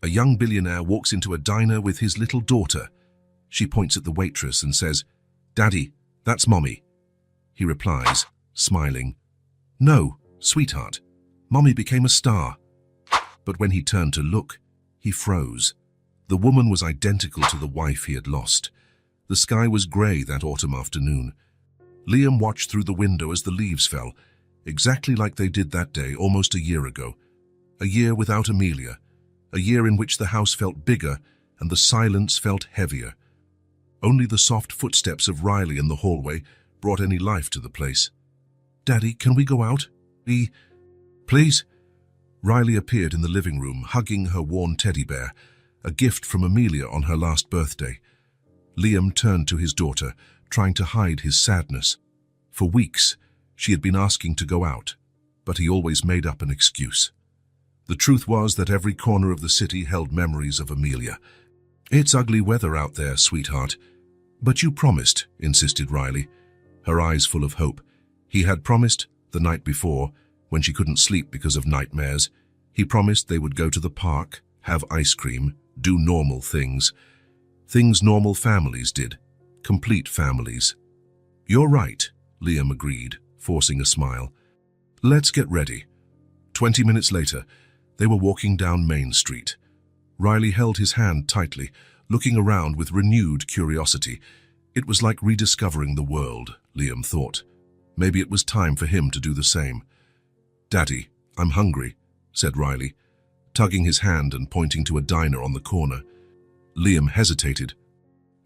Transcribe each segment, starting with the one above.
A young billionaire walks into a diner with his little daughter. She points at the waitress and says, "Daddy, that's Mommy." He replies, smiling, "No, sweetheart, Mommy became a star." But when he turned to look, he froze. The woman was identical to the wife he had lost. The sky was grey that autumn afternoon. Liam watched through the window as the leaves fell, exactly like they did that day almost a year ago. A year without Amelia. A year in which the house felt bigger and the silence felt heavier. Only the soft footsteps of Riley in the hallway brought any life to the place. "Daddy, can we go out? Please?" Riley appeared in the living room, hugging her worn teddy bear, a gift from Amelia on her last birthday. Liam turned to his daughter, trying to hide his sadness. For weeks, she had been asking to go out, but he always made up an excuse. The truth was that every corner of the city held memories of Amelia. "It's ugly weather out there, sweetheart." "But you promised," insisted Riley, her eyes full of hope. He had promised the night before, when she couldn't sleep because of nightmares. He promised they would go to the park, have ice cream, do normal things. Things normal families did. Complete families. "You're right," Liam agreed, forcing a smile. "Let's get ready." 20 minutes later, they were walking down Main Street. Riley held his hand tightly, looking around with renewed curiosity. It was like rediscovering the world, Liam thought. Maybe it was time for him to do the same. "Daddy, I'm hungry," said Riley, tugging his hand and pointing to a diner on the corner. Liam hesitated.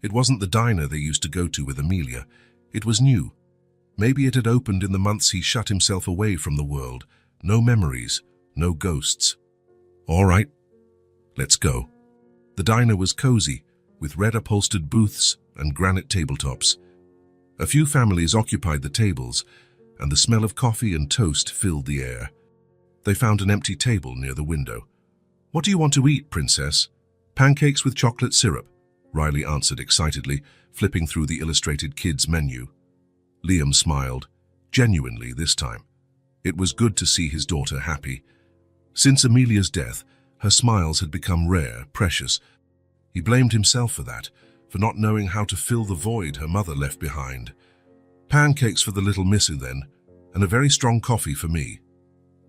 It wasn't the diner they used to go to with Amelia. It was new. Maybe it had opened in the months he shut himself away from the world. No memories, no ghosts. "All right, let's go." The diner was cozy, with red upholstered booths and granite tabletops. A few families occupied the tables, and the smell of coffee and toast filled the air. They found an empty table near the window. "What do you want to eat, Princess?" "Pancakes with chocolate syrup," Riley answered excitedly, flipping through the illustrated kids' menu. Liam smiled, genuinely this time. It was good to see his daughter happy. Since Amelia's death, her smiles had become rare, precious. He blamed himself for that, for not knowing how to fill the void her mother left behind. "Pancakes for the little missy then, and a very strong coffee for me."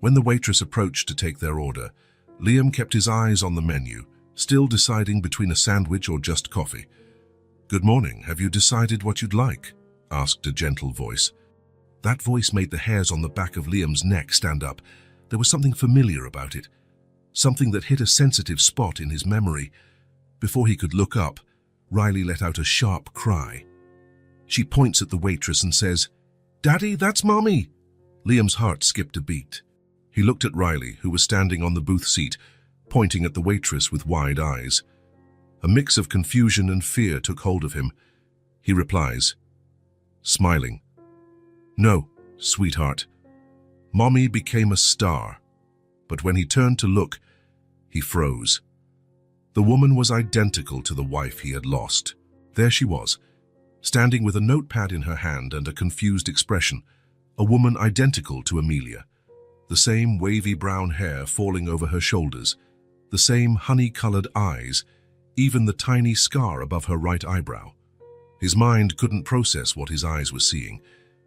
When the waitress approached to take their order, Liam kept his eyes on the menu, still deciding between a sandwich or just coffee. "Good morning, have you decided what you'd like?" asked a gentle voice. That voice made the hairs on the back of Liam's neck stand up. There was something familiar about it, something that hit a sensitive spot in his memory. Before he could look up, Riley let out a sharp cry. She points at the waitress and says, "Daddy, that's Mommy!" Liam's heart skipped a beat. He looked at Riley, who was standing on the booth seat, pointing at the waitress with wide eyes. A mix of confusion and fear took hold of him. He replies, smiling, "No, sweetheart. Mommy became a star." But when he turned to look, he froze. The woman was identical to the wife he had lost. There she was, standing with a notepad in her hand and a confused expression, a woman identical to Amelia. The same wavy brown hair falling over her shoulders, the same honey-colored eyes, even the tiny scar above her right eyebrow. His mind couldn't process what his eyes were seeing.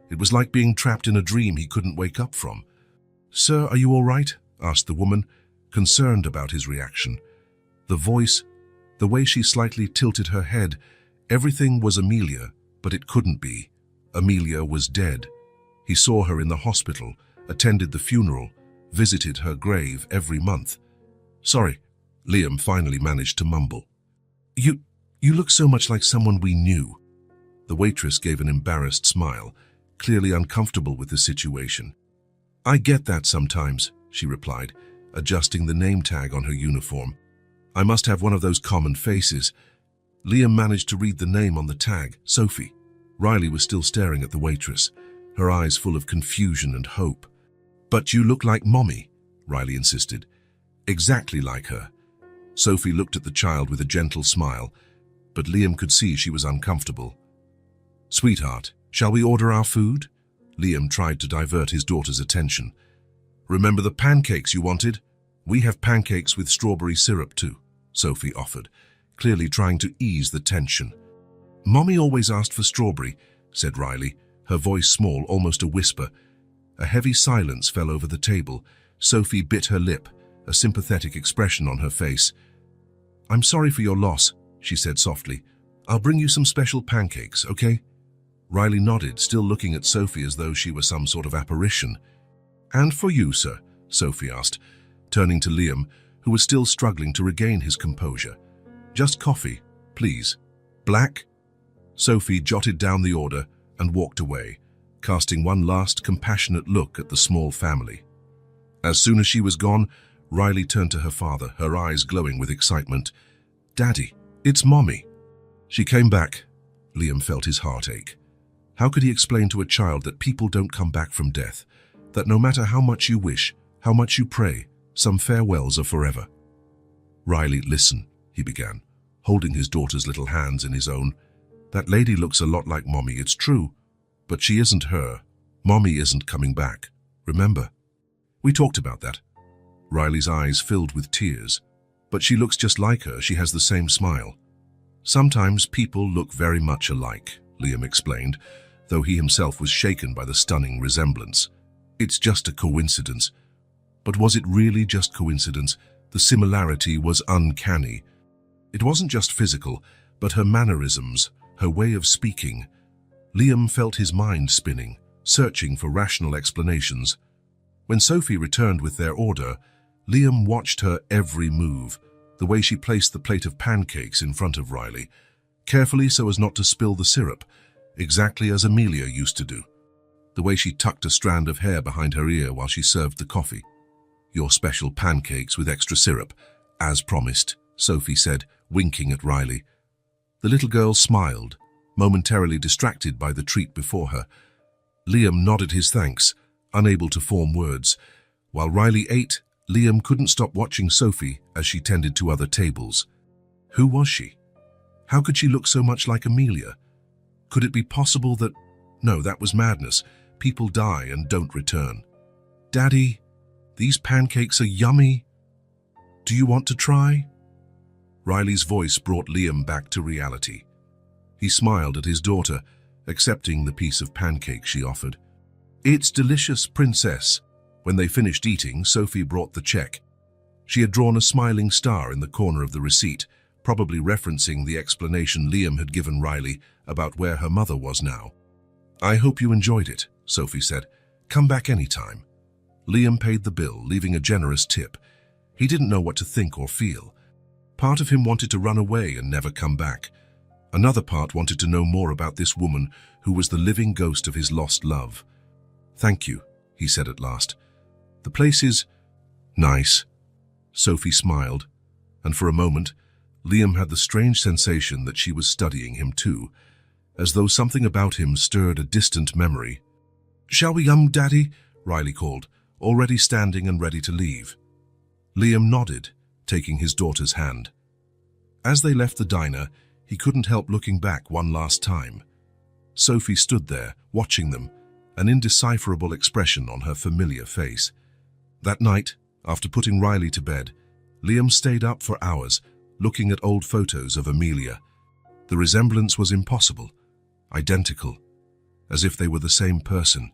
It was like being trapped in a dream he couldn't wake up from. "Sir, are you all right?" asked the woman, concerned about his reaction. The voice, the way she slightly tilted her head, everything was Amelia, but it couldn't be. Amelia was dead. He saw her in the hospital, attended the funeral, visited her grave every month. "Sorry," Liam finally managed to mumble. You look so much like someone we knew." The waitress gave an embarrassed smile, clearly uncomfortable with the situation. "I get that sometimes," she replied, adjusting the name tag on her uniform. "I must have one of those common faces." Liam managed to read the name on the tag, Sophie. Riley was still staring at the waitress, her eyes full of confusion and hope. "But you look like Mommy," Riley insisted. "Exactly like her." Sophie looked at the child with a gentle smile, but Liam could see she was uncomfortable. "Sweetheart, shall we order our food?" Liam tried to divert his daughter's attention. "Remember the pancakes you wanted? We have pancakes with strawberry syrup too." Sophie offered, clearly trying to ease the tension. "Mommy always asked for strawberry," said Riley, her voice small, almost a whisper. A heavy silence fell over the table. Sophie bit her lip, a sympathetic expression on her face. "I'm sorry for your loss," she said softly. "I'll bring you some special pancakes, okay?" Riley nodded, still looking at Sophie as though she were some sort of apparition. "And for you, sir?" Sophie asked, turning to Liam, who was still struggling to regain his composure. "Just coffee, please. Black?" Sophie jotted down the order and walked away, casting one last compassionate look at the small family. As soon as she was gone, Riley turned to her father, her eyes glowing with excitement. "Daddy, it's Mommy." She came back. Liam felt his heart ache. How could he explain to a child that people don't come back from death, that no matter how much you wish, how much you pray, some farewells are forever? "Riley, listen," he began, holding his daughter's little hands in his own. "That lady looks a lot like Mommy, it's true, but she isn't her. Mommy isn't coming back, remember? We talked about that." Riley's eyes filled with tears. "But she looks just like her, she has the same smile." "Sometimes people look very much alike," Liam explained, though he himself was shaken by the stunning resemblance. "It's just a coincidence." But was it really just coincidence? The similarity was uncanny. It wasn't just physical, but her mannerisms, her way of speaking. Liam felt his mind spinning, searching for rational explanations. When Sophie returned with their order, Liam watched her every move, the way she placed the plate of pancakes in front of Riley, carefully so as not to spill the syrup, exactly as Amelia used to do. The way she tucked a strand of hair behind her ear while she served the coffee. "Your special pancakes with extra syrup, as promised," Sophie said, winking at Riley. The little girl smiled, momentarily distracted by the treat before her. Liam nodded his thanks, unable to form words. While Riley ate, Liam couldn't stop watching Sophie as she tended to other tables. Who was she? How could she look so much like Amelia? Could it be possible that... No, that was madness. People die and don't return. "Daddy, these pancakes are yummy. Do you want to try?" Riley's voice brought Liam back to reality. He smiled at his daughter, accepting the piece of pancake she offered. "It's delicious, princess." When they finished eating, Sophie brought the check. She had drawn a smiling star in the corner of the receipt, probably referencing the explanation Liam had given Riley about where her mother was now. "I hope you enjoyed it," Sophie said. "Come back anytime." Liam paid the bill, leaving a generous tip. He didn't know what to think or feel. Part of him wanted to run away and never come back. Another part wanted to know more about this woman who was the living ghost of his lost love. "Thank you," he said at last. "The place is nice." Sophie smiled, and for a moment, Liam had the strange sensation that she was studying him too, as though something about him stirred a distant memory. "Shall we, Daddy?" Riley called, already standing and ready to leave. Liam nodded, taking his daughter's hand. As they left the diner, he couldn't help looking back one last time. Sophie stood there, watching them, an indecipherable expression on her familiar face. That night, after putting Riley to bed, Liam stayed up for hours, looking at old photos of Amelia. The resemblance was impossible, identical, as if they were the same person.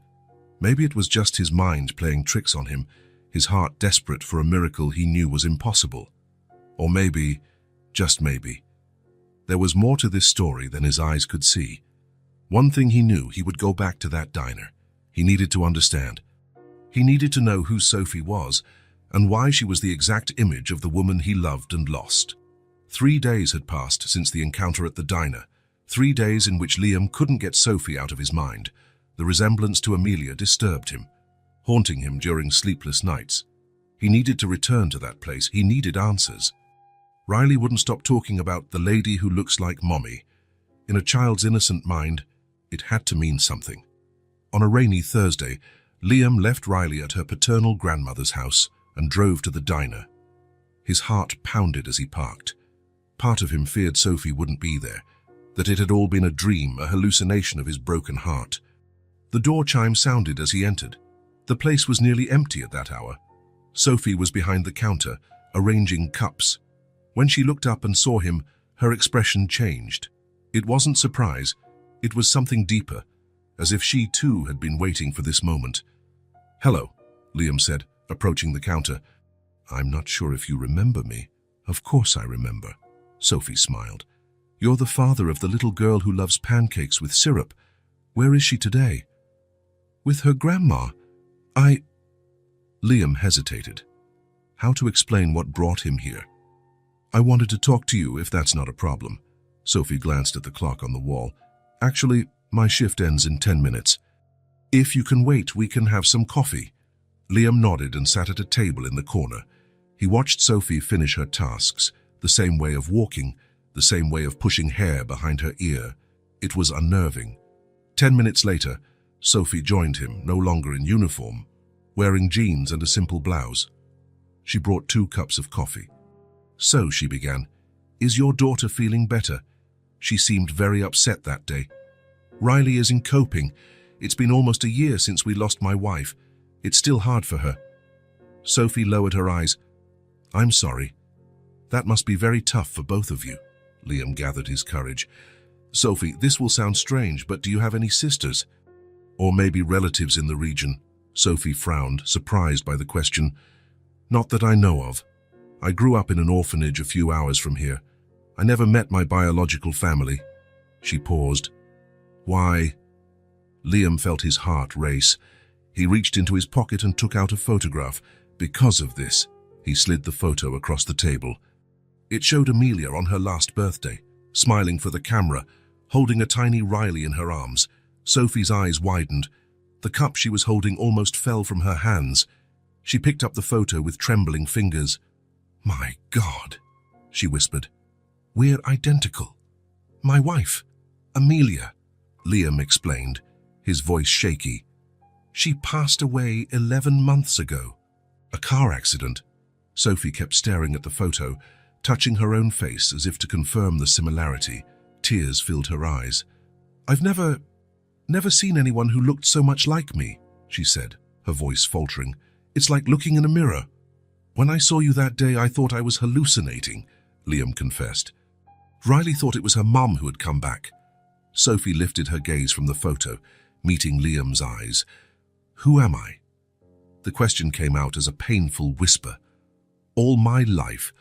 Maybe it was just his mind playing tricks on him, his heart desperate for a miracle he knew was impossible. Or maybe, just maybe, there was more to this story than his eyes could see. One thing he knew: he would go back to that diner. He needed to understand. He needed to know who Sophie was and why she was the exact image of the woman he loved and lost. 3 days had passed since the encounter at the diner, 3 days in which Liam couldn't get Sophie out of his mind. The resemblance to Amelia disturbed him, haunting him during sleepless nights. He needed to return to that place. He needed answers. Riley wouldn't stop talking about the lady who looks like Mommy. In a child's innocent mind, it had to mean something. On a rainy Thursday, Liam left Riley at her paternal grandmother's house and drove to the diner. His heart pounded as he parked. Part of him feared Sophie wouldn't be there, that it had all been a dream, a hallucination of his broken heart. The door chime sounded as he entered. The place was nearly empty at that hour. Sophie was behind the counter, arranging cups. When she looked up and saw him, her expression changed. It wasn't surprise, it was something deeper, as if she too had been waiting for this moment. "Hello," Liam said, approaching the counter. "I'm not sure if you remember me." "Of course I remember," Sophie smiled. "You're the father of the little girl who loves pancakes with syrup. Where is she today?" "With her grandma. Liam hesitated. How to explain what brought him here? "I wanted to talk to you, if that's not a problem." Sophie glanced at the clock on the wall. "Actually, my shift ends in 10 minutes. If you can wait, we can have some coffee." Liam nodded and sat at a table in the corner. He watched Sophie finish her tasks, the same way of walking, the same way of pushing hair behind her ear. It was unnerving. 10 minutes later, Sophie joined him, no longer in uniform, wearing jeans and a simple blouse. She brought 2 cups of coffee. "So," she began, "is your daughter feeling better?" She seemed very upset that day. "Riley isn't coping. It's been almost a year since we lost my wife. It's still hard for her." Sophie lowered her eyes. "I'm sorry. That must be very tough for both of you." Liam gathered his courage. "Sophie, this will sound strange, but do you have any sisters? Or maybe relatives in the region?" Sophie frowned, surprised by the question. "Not that I know of. I grew up in an orphanage a few hours from here. I never met my biological family." She paused. "Why?" Liam felt his heart race. He reached into his pocket and took out a photograph. "Because of this." He slid the photo across the table. It showed Amelia on her last birthday, smiling for the camera, holding a tiny Riley in her arms. Sophie's eyes widened. The cup she was holding almost fell from her hands. She picked up the photo with trembling fingers. "My God," she whispered. "We're identical. My wife, Amelia," Liam explained, his voice shaky. "She passed away 11 months ago. A car accident." Sophie kept staring at the photo, touching her own face as if to confirm the similarity. Tears filled her eyes. "I've never seen anyone who looked so much like me," she said, her voice faltering. "It's like looking in a mirror." "When I saw you that day, I thought I was hallucinating," Liam confessed. "Riley thought it was her mum who had come back." Sophie lifted her gaze from the photo, meeting Liam's eyes. "Who am I?" The question came out as a painful whisper. "All my life,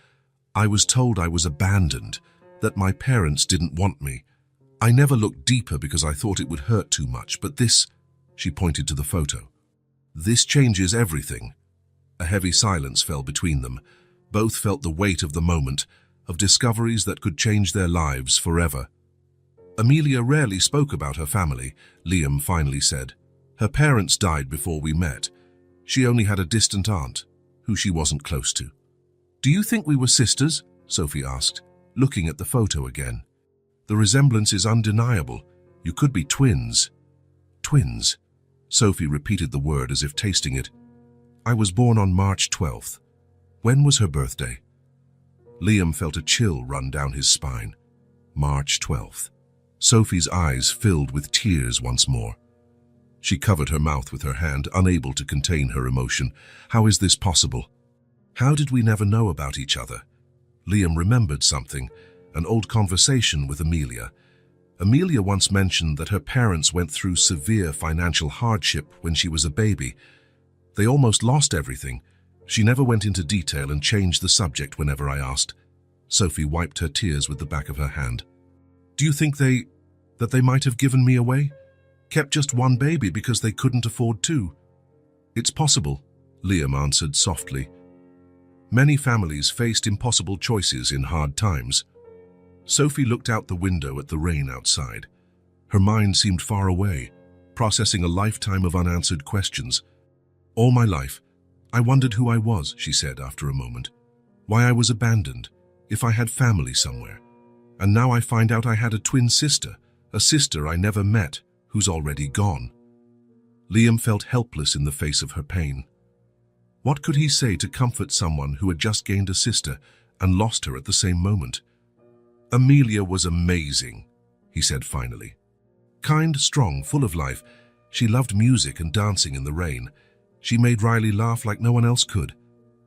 I was told I was abandoned, that my parents didn't want me. I never looked deeper because I thought it would hurt too much, but this," she pointed to the photo, "this changes everything." A heavy silence fell between them. Both felt the weight of the moment, of discoveries that could change their lives forever. "Amelia rarely spoke about her family," Liam finally said. "Her parents died before we met. She only had a distant aunt, who she wasn't close to." "Do you think we were sisters?" Sophie asked, looking at the photo again. "The resemblance is undeniable. You could be twins." "Twins," Sophie repeated the word as if tasting it. "I was born on March 12th. When was her birthday?" Liam felt a chill run down his spine. March 12th. Sophie's eyes filled with tears once more. She covered her mouth with her hand, unable to contain her emotion. How is this possible? How did we never know about each other? Liam remembered something, an old conversation with Amelia. Amelia once mentioned that her parents went through severe financial hardship when she was a baby. They almost lost everything. She never went into detail and changed the subject whenever I asked. Sophie wiped her tears with the back of her hand. "Do you think that they might have given me away? Kept just one baby because they couldn't afford two?" "It's possible," Liam answered softly. "Many families faced impossible choices in hard times." Sophie looked out the window at the rain outside. Her mind seemed far away, processing a lifetime of unanswered questions. "All my life, I wondered who I was," she said after a moment. "Why I was abandoned, if I had family somewhere. And now I find out I had a twin sister, a sister I never met, who's already gone." Liam felt helpless in the face of her pain. What could he say to comfort someone who had just gained a sister and lost her at the same moment? "Amelia was amazing," he said finally. "Kind, strong, full of life. She loved music and dancing in the rain. She made Riley laugh like no one else could."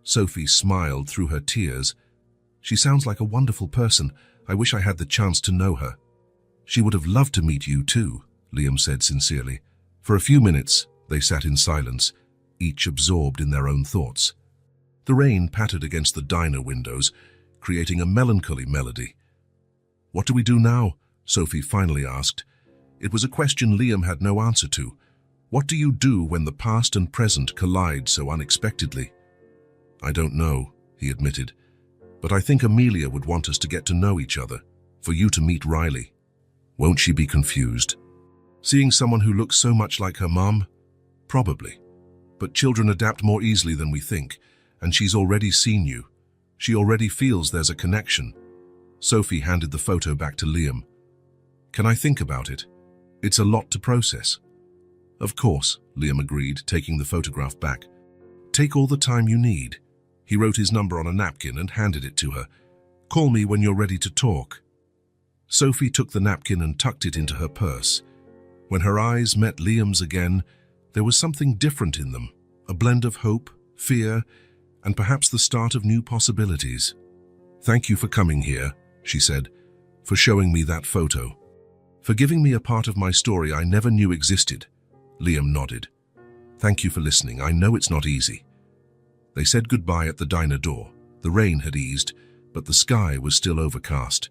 Sophie smiled through her tears. She sounds like a wonderful person. I wish I had the chance to know her. She would have loved to meet you too, Liam said sincerely. For a few minutes, they sat in silence, each absorbed in their own thoughts. The rain pattered against the diner windows, creating a melancholy melody. What do we do now? Sophie finally asked. It was a question Liam had no answer to. What do you do when the past and present collide so unexpectedly? I don't know, he admitted, but I think Amelia would want us to get to know each other, for you to meet Riley. Won't she be confused? Seeing someone who looks so much like her mum? Probably. But children adapt more easily than we think, and she's already seen you. She already feels there's a connection. Sophie handed the photo back to Liam. Can I think about it? It's a lot to process. Of course, Liam agreed, taking the photograph back. Take all the time you need. He wrote his number on a napkin and handed it to her. Call me when you're ready to talk. Sophie took the napkin and tucked it into her purse. When her eyes met Liam's again, there was something different in them, a blend of hope, fear, and perhaps the start of new possibilities. Thank you for coming here, she said, for showing me that photo. For giving me a part of my story I never knew existed. Liam nodded. Thank you for listening. I know it's not easy. They said goodbye at the diner door. The rain had eased, but the sky was still overcast.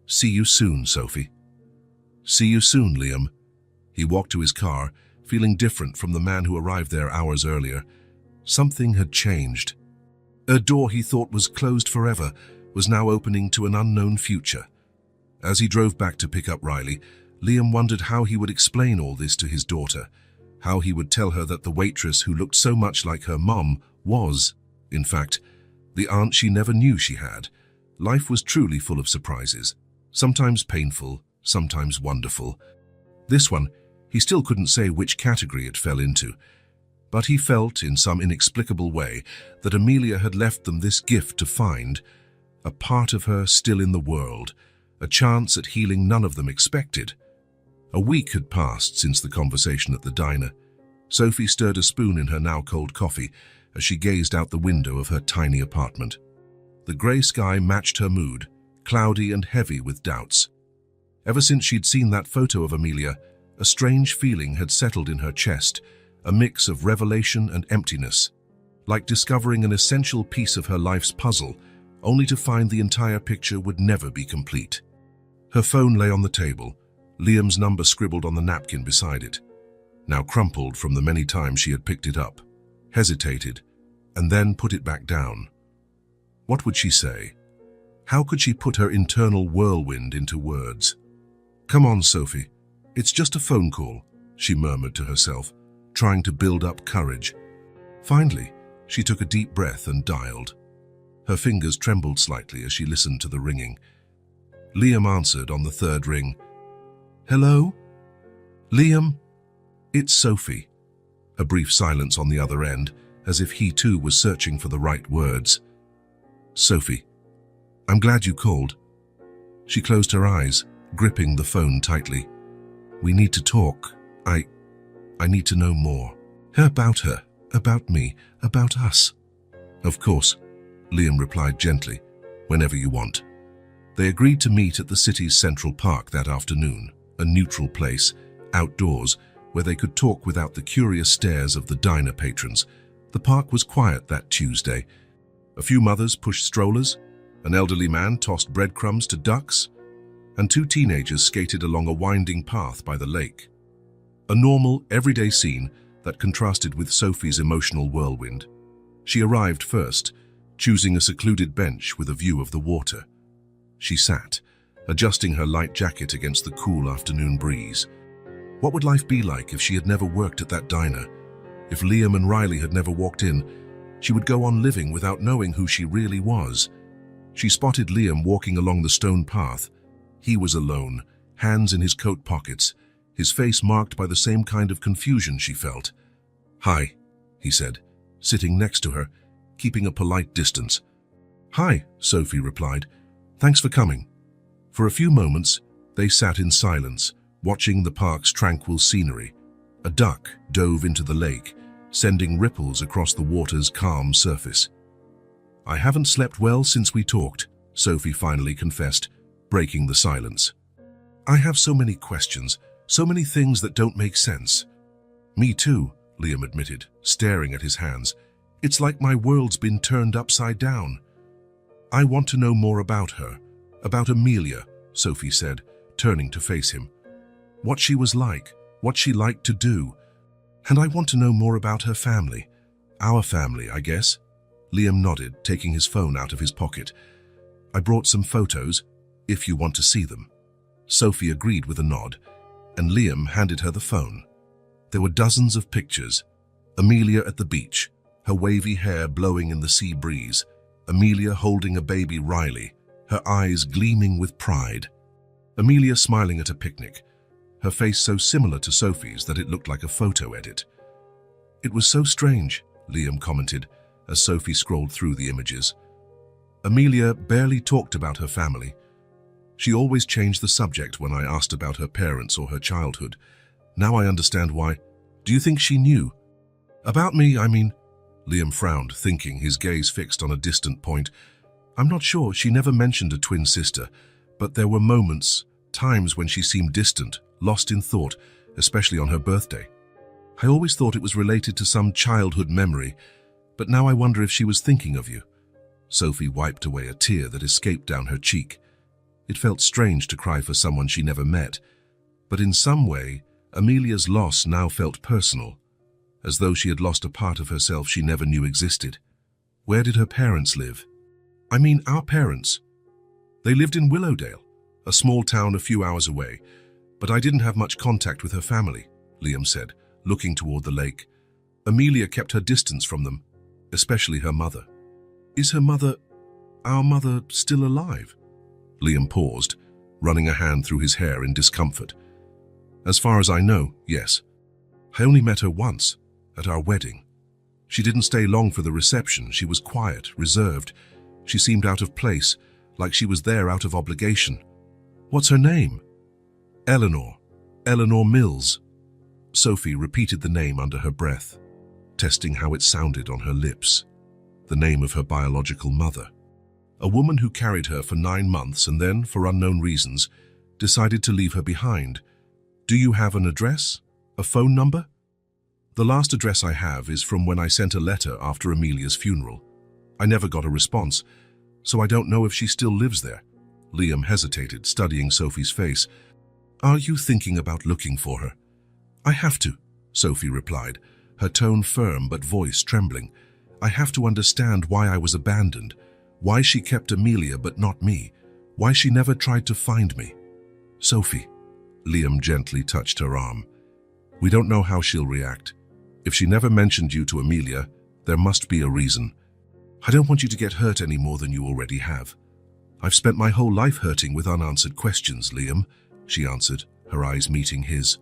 See you soon, Sophie. See you soon, Liam. He walked to his car, feeling different from the man who arrived there hours earlier. Something had changed. A door he thought was closed forever was now opening to an unknown future. As he drove back to pick up Riley, Liam wondered how he would explain all this to his daughter, how he would tell her that the waitress who looked so much like her mom was, in fact, the aunt she never knew she had. Life was truly full of surprises, sometimes painful, sometimes wonderful. This one, he still couldn't say which category it fell into, but he felt, in some inexplicable way, that Amelia had left them this gift to find, a part of her still in the world, a chance at healing none of them expected. A week had passed since the conversation at the diner. Sophie stirred a spoon in her now cold coffee as she gazed out the window of her tiny apartment. The grey sky matched her mood, cloudy and heavy with doubts. Ever since she'd seen that photo of Amelia, a strange feeling had settled in her chest, a mix of revelation and emptiness, like discovering an essential piece of her life's puzzle, only to find the entire picture would never be complete. Her phone lay on the table, Liam's number scribbled on the napkin beside it, now crumpled from the many times she had picked it up, hesitated, and then put it back down. What would she say? How could she put her internal whirlwind into words? Come on, Sophie. It's just a phone call, she murmured to herself, trying to build up courage. Finally, she took a deep breath and dialed. Her fingers trembled slightly as she listened to the ringing. Liam answered on the third ring. Hello? Liam? It's Sophie. A brief silence on the other end, as if he too was searching for the right words. Sophie, I'm glad you called. She closed her eyes, gripping the phone tightly. We need to talk. I need to know more. About her, about me, about us. Of course, Liam replied gently, whenever you want. They agreed to meet at the city's Central Park that afternoon, a neutral place, outdoors, where they could talk without the curious stares of the diner patrons. The park was quiet that Tuesday. A few mothers pushed strollers, an elderly man tossed breadcrumbs to ducks, and two teenagers skated along a winding path by the lake. A normal, everyday scene that contrasted with Sophie's emotional whirlwind. She arrived first, choosing a secluded bench with a view of the water. She sat, adjusting her light jacket against the cool afternoon breeze. What would life be like if she had never worked at that diner? If Liam and Riley had never walked in, she would go on living without knowing who she really was. She spotted Liam walking along the stone path. He was alone, hands in his coat pockets, his face marked by the same kind of confusion she felt. Hi, he said, sitting next to her, keeping a polite distance. Hi, Sophie replied. Thanks for coming. For a few moments, they sat in silence, watching the park's tranquil scenery. A duck dove into the lake, sending ripples across the water's calm surface. I haven't slept well since we talked, Sophie finally confessed, breaking the silence. I have so many questions, so many things that don't make sense. Me too, Liam admitted, staring at his hands. It's like my world's been turned upside down. I want to know more about her, about Amelia, Sophie said, turning to face him. What she was like, what she liked to do. And I want to know more about her family. Our family, I guess. Liam nodded, taking his phone out of his pocket. I brought some photos, if you want to see them. Sophie agreed with a nod, and Liam handed her the phone. There were dozens of pictures. Amelia at the beach, her wavy hair blowing in the sea breeze. Amelia holding a baby Riley, her eyes gleaming with pride. Amelia smiling at a picnic, her face so similar to Sophie's that it looked like a photo edit. It was so strange, Liam commented, as Sophie scrolled through the images. Amelia barely talked about her family. She always changed the subject when I asked about her parents or her childhood. Now I understand why. Do you think she knew? About me, I mean. Liam frowned, thinking, his gaze fixed on a distant point. I'm not sure. She never mentioned a twin sister, but there were moments, times when she seemed distant, lost in thought, especially on her birthday. I always thought it was related to some childhood memory, but now I wonder if she was thinking of you. Sophie wiped away a tear that escaped down her cheek. It felt strange to cry for someone she never met, but in some way, Amelia's loss now felt personal, as though she had lost a part of herself she never knew existed. Where did her parents live? I mean, our parents. They lived in Willowdale, a small town a few hours away, but I didn't have much contact with her family, Liam said, looking toward the lake. Amelia kept her distance from them, especially her mother. Is her mother, our mother, still alive? Liam paused, running a hand through his hair in discomfort. As far as I know, yes. I only met her once, at our wedding. She didn't stay long for the reception. She was quiet, reserved. She seemed out of place, like she was there out of obligation. What's her name? Eleanor. Eleanor Mills. Sophie repeated the name under her breath, testing how it sounded on her lips. The name of her biological mother. A woman who carried her for 9 months and then, for unknown reasons, decided to leave her behind. Do you have an address? A phone number? The last address I have is from when I sent a letter after Amelia's funeral. I never got a response, so I don't know if she still lives there. Liam hesitated, studying Sophie's face. Are you thinking about looking for her? I have to, Sophie replied, her tone firm but voice trembling. I have to understand why I was abandoned, why she kept Amelia but not me, why she never tried to find me. Sophie, Liam gently touched her arm. We don't know how she'll react. If she never mentioned you to Amelia, there must be a reason. I don't want you to get hurt any more than you already have. I've spent my whole life hurting with unanswered questions, Liam, she answered, her eyes meeting his.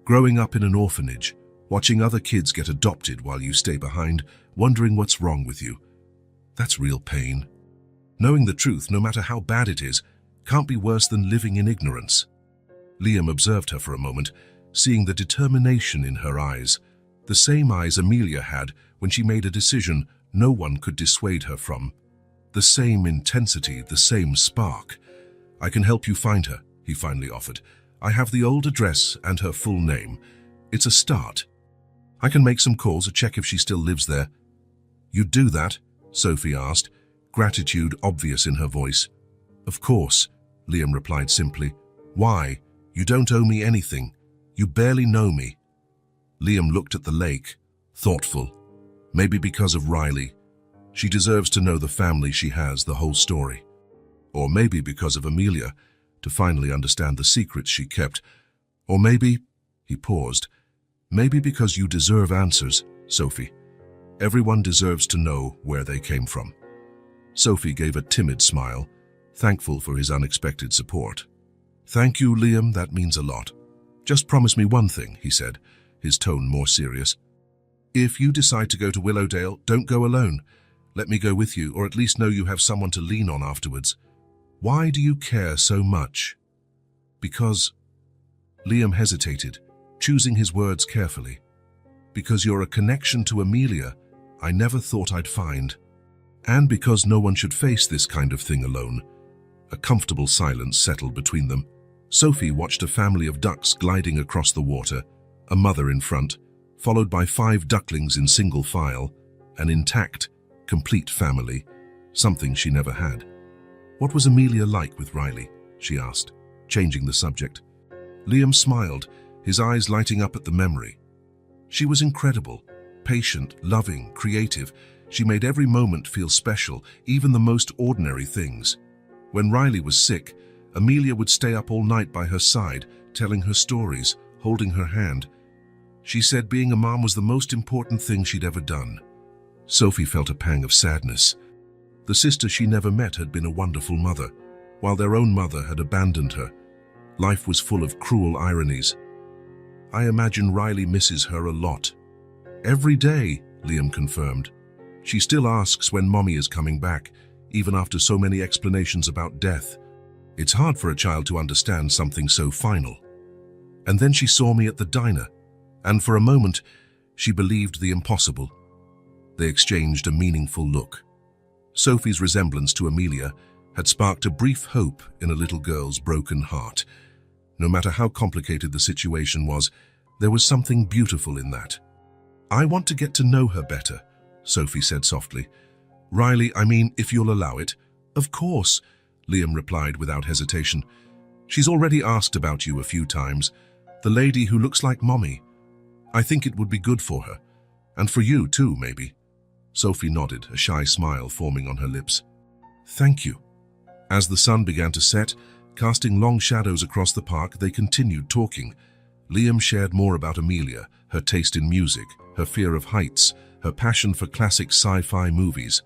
Growing up in an orphanage, watching other kids get adopted while you stay behind, wondering what's wrong with you. That's real pain. Knowing the truth, no matter how bad it is, can't be worse than living in ignorance. Liam observed her for a moment, seeing the determination in her eyes, the same eyes Amelia had when she made a decision no one could dissuade her from. The same intensity, the same spark. I can help you find her, he finally offered. I have the old address and her full name. It's a start. I can make some calls to check if she still lives there. You'd do that? Sophie asked, gratitude obvious in her voice. Of course, Liam replied simply. Why? You don't owe me anything. You barely know me. Liam looked at the lake, thoughtful. Maybe because of Riley. She deserves to know the family she has, the whole story. Or maybe because of Amelia, to finally understand the secrets she kept. Or maybe, he paused, maybe because you deserve answers, Sophie. Everyone deserves to know where they came from. Sophie gave a timid smile, thankful for his unexpected support. Thank you, Liam, that means a lot. Just promise me one thing, he said, his tone more serious. If you decide to go to Willowdale, don't go alone. Let me go with you, or at least know you have someone to lean on afterwards. Why do you care so much? Because... Liam hesitated, choosing his words carefully. Because you're a connection to Amelia I never thought I'd find. And because no one should face this kind of thing alone. A comfortable silence settled between them. Sophie watched a family of ducks gliding across the water, a mother in front, followed by 5 ducklings in single file, an intact, complete family, something she never had. What was Amelia like with Riley? She asked, changing the subject. Liam smiled, his eyes lighting up at the memory. She was incredible, patient, loving, creative. She made every moment feel special, even the most ordinary things. When Riley was sick, Amelia would stay up all night by her side, telling her stories, holding her hand. She said being a mom was the most important thing she'd ever done. Sophie felt a pang of sadness. The sister she never met had been a wonderful mother, while their own mother had abandoned her. Life was full of cruel ironies. I imagine Riley misses her a lot. Every day, Liam confirmed. She still asks when Mommy is coming back, even after so many explanations about death. It's hard for a child to understand something so final. And then she saw me at the diner, and for a moment, she believed the impossible. They exchanged a meaningful look. Sophie's resemblance to Amelia had sparked a brief hope in a little girl's broken heart. No matter how complicated the situation was, there was something beautiful in that. I want to get to know her better, Sophie said softly. Riley, I mean, if you'll allow it. Of course, Liam replied without hesitation. She's already asked about you a few times. The lady who looks like Mommy. I think it would be good for her. And for you too, maybe. Sophie nodded, a shy smile forming on her lips. Thank you. As the sun began to set, casting long shadows across the park, they continued talking. Liam shared more about Amelia, her taste in music, her fear of heights, her passion for classic sci-fi movies.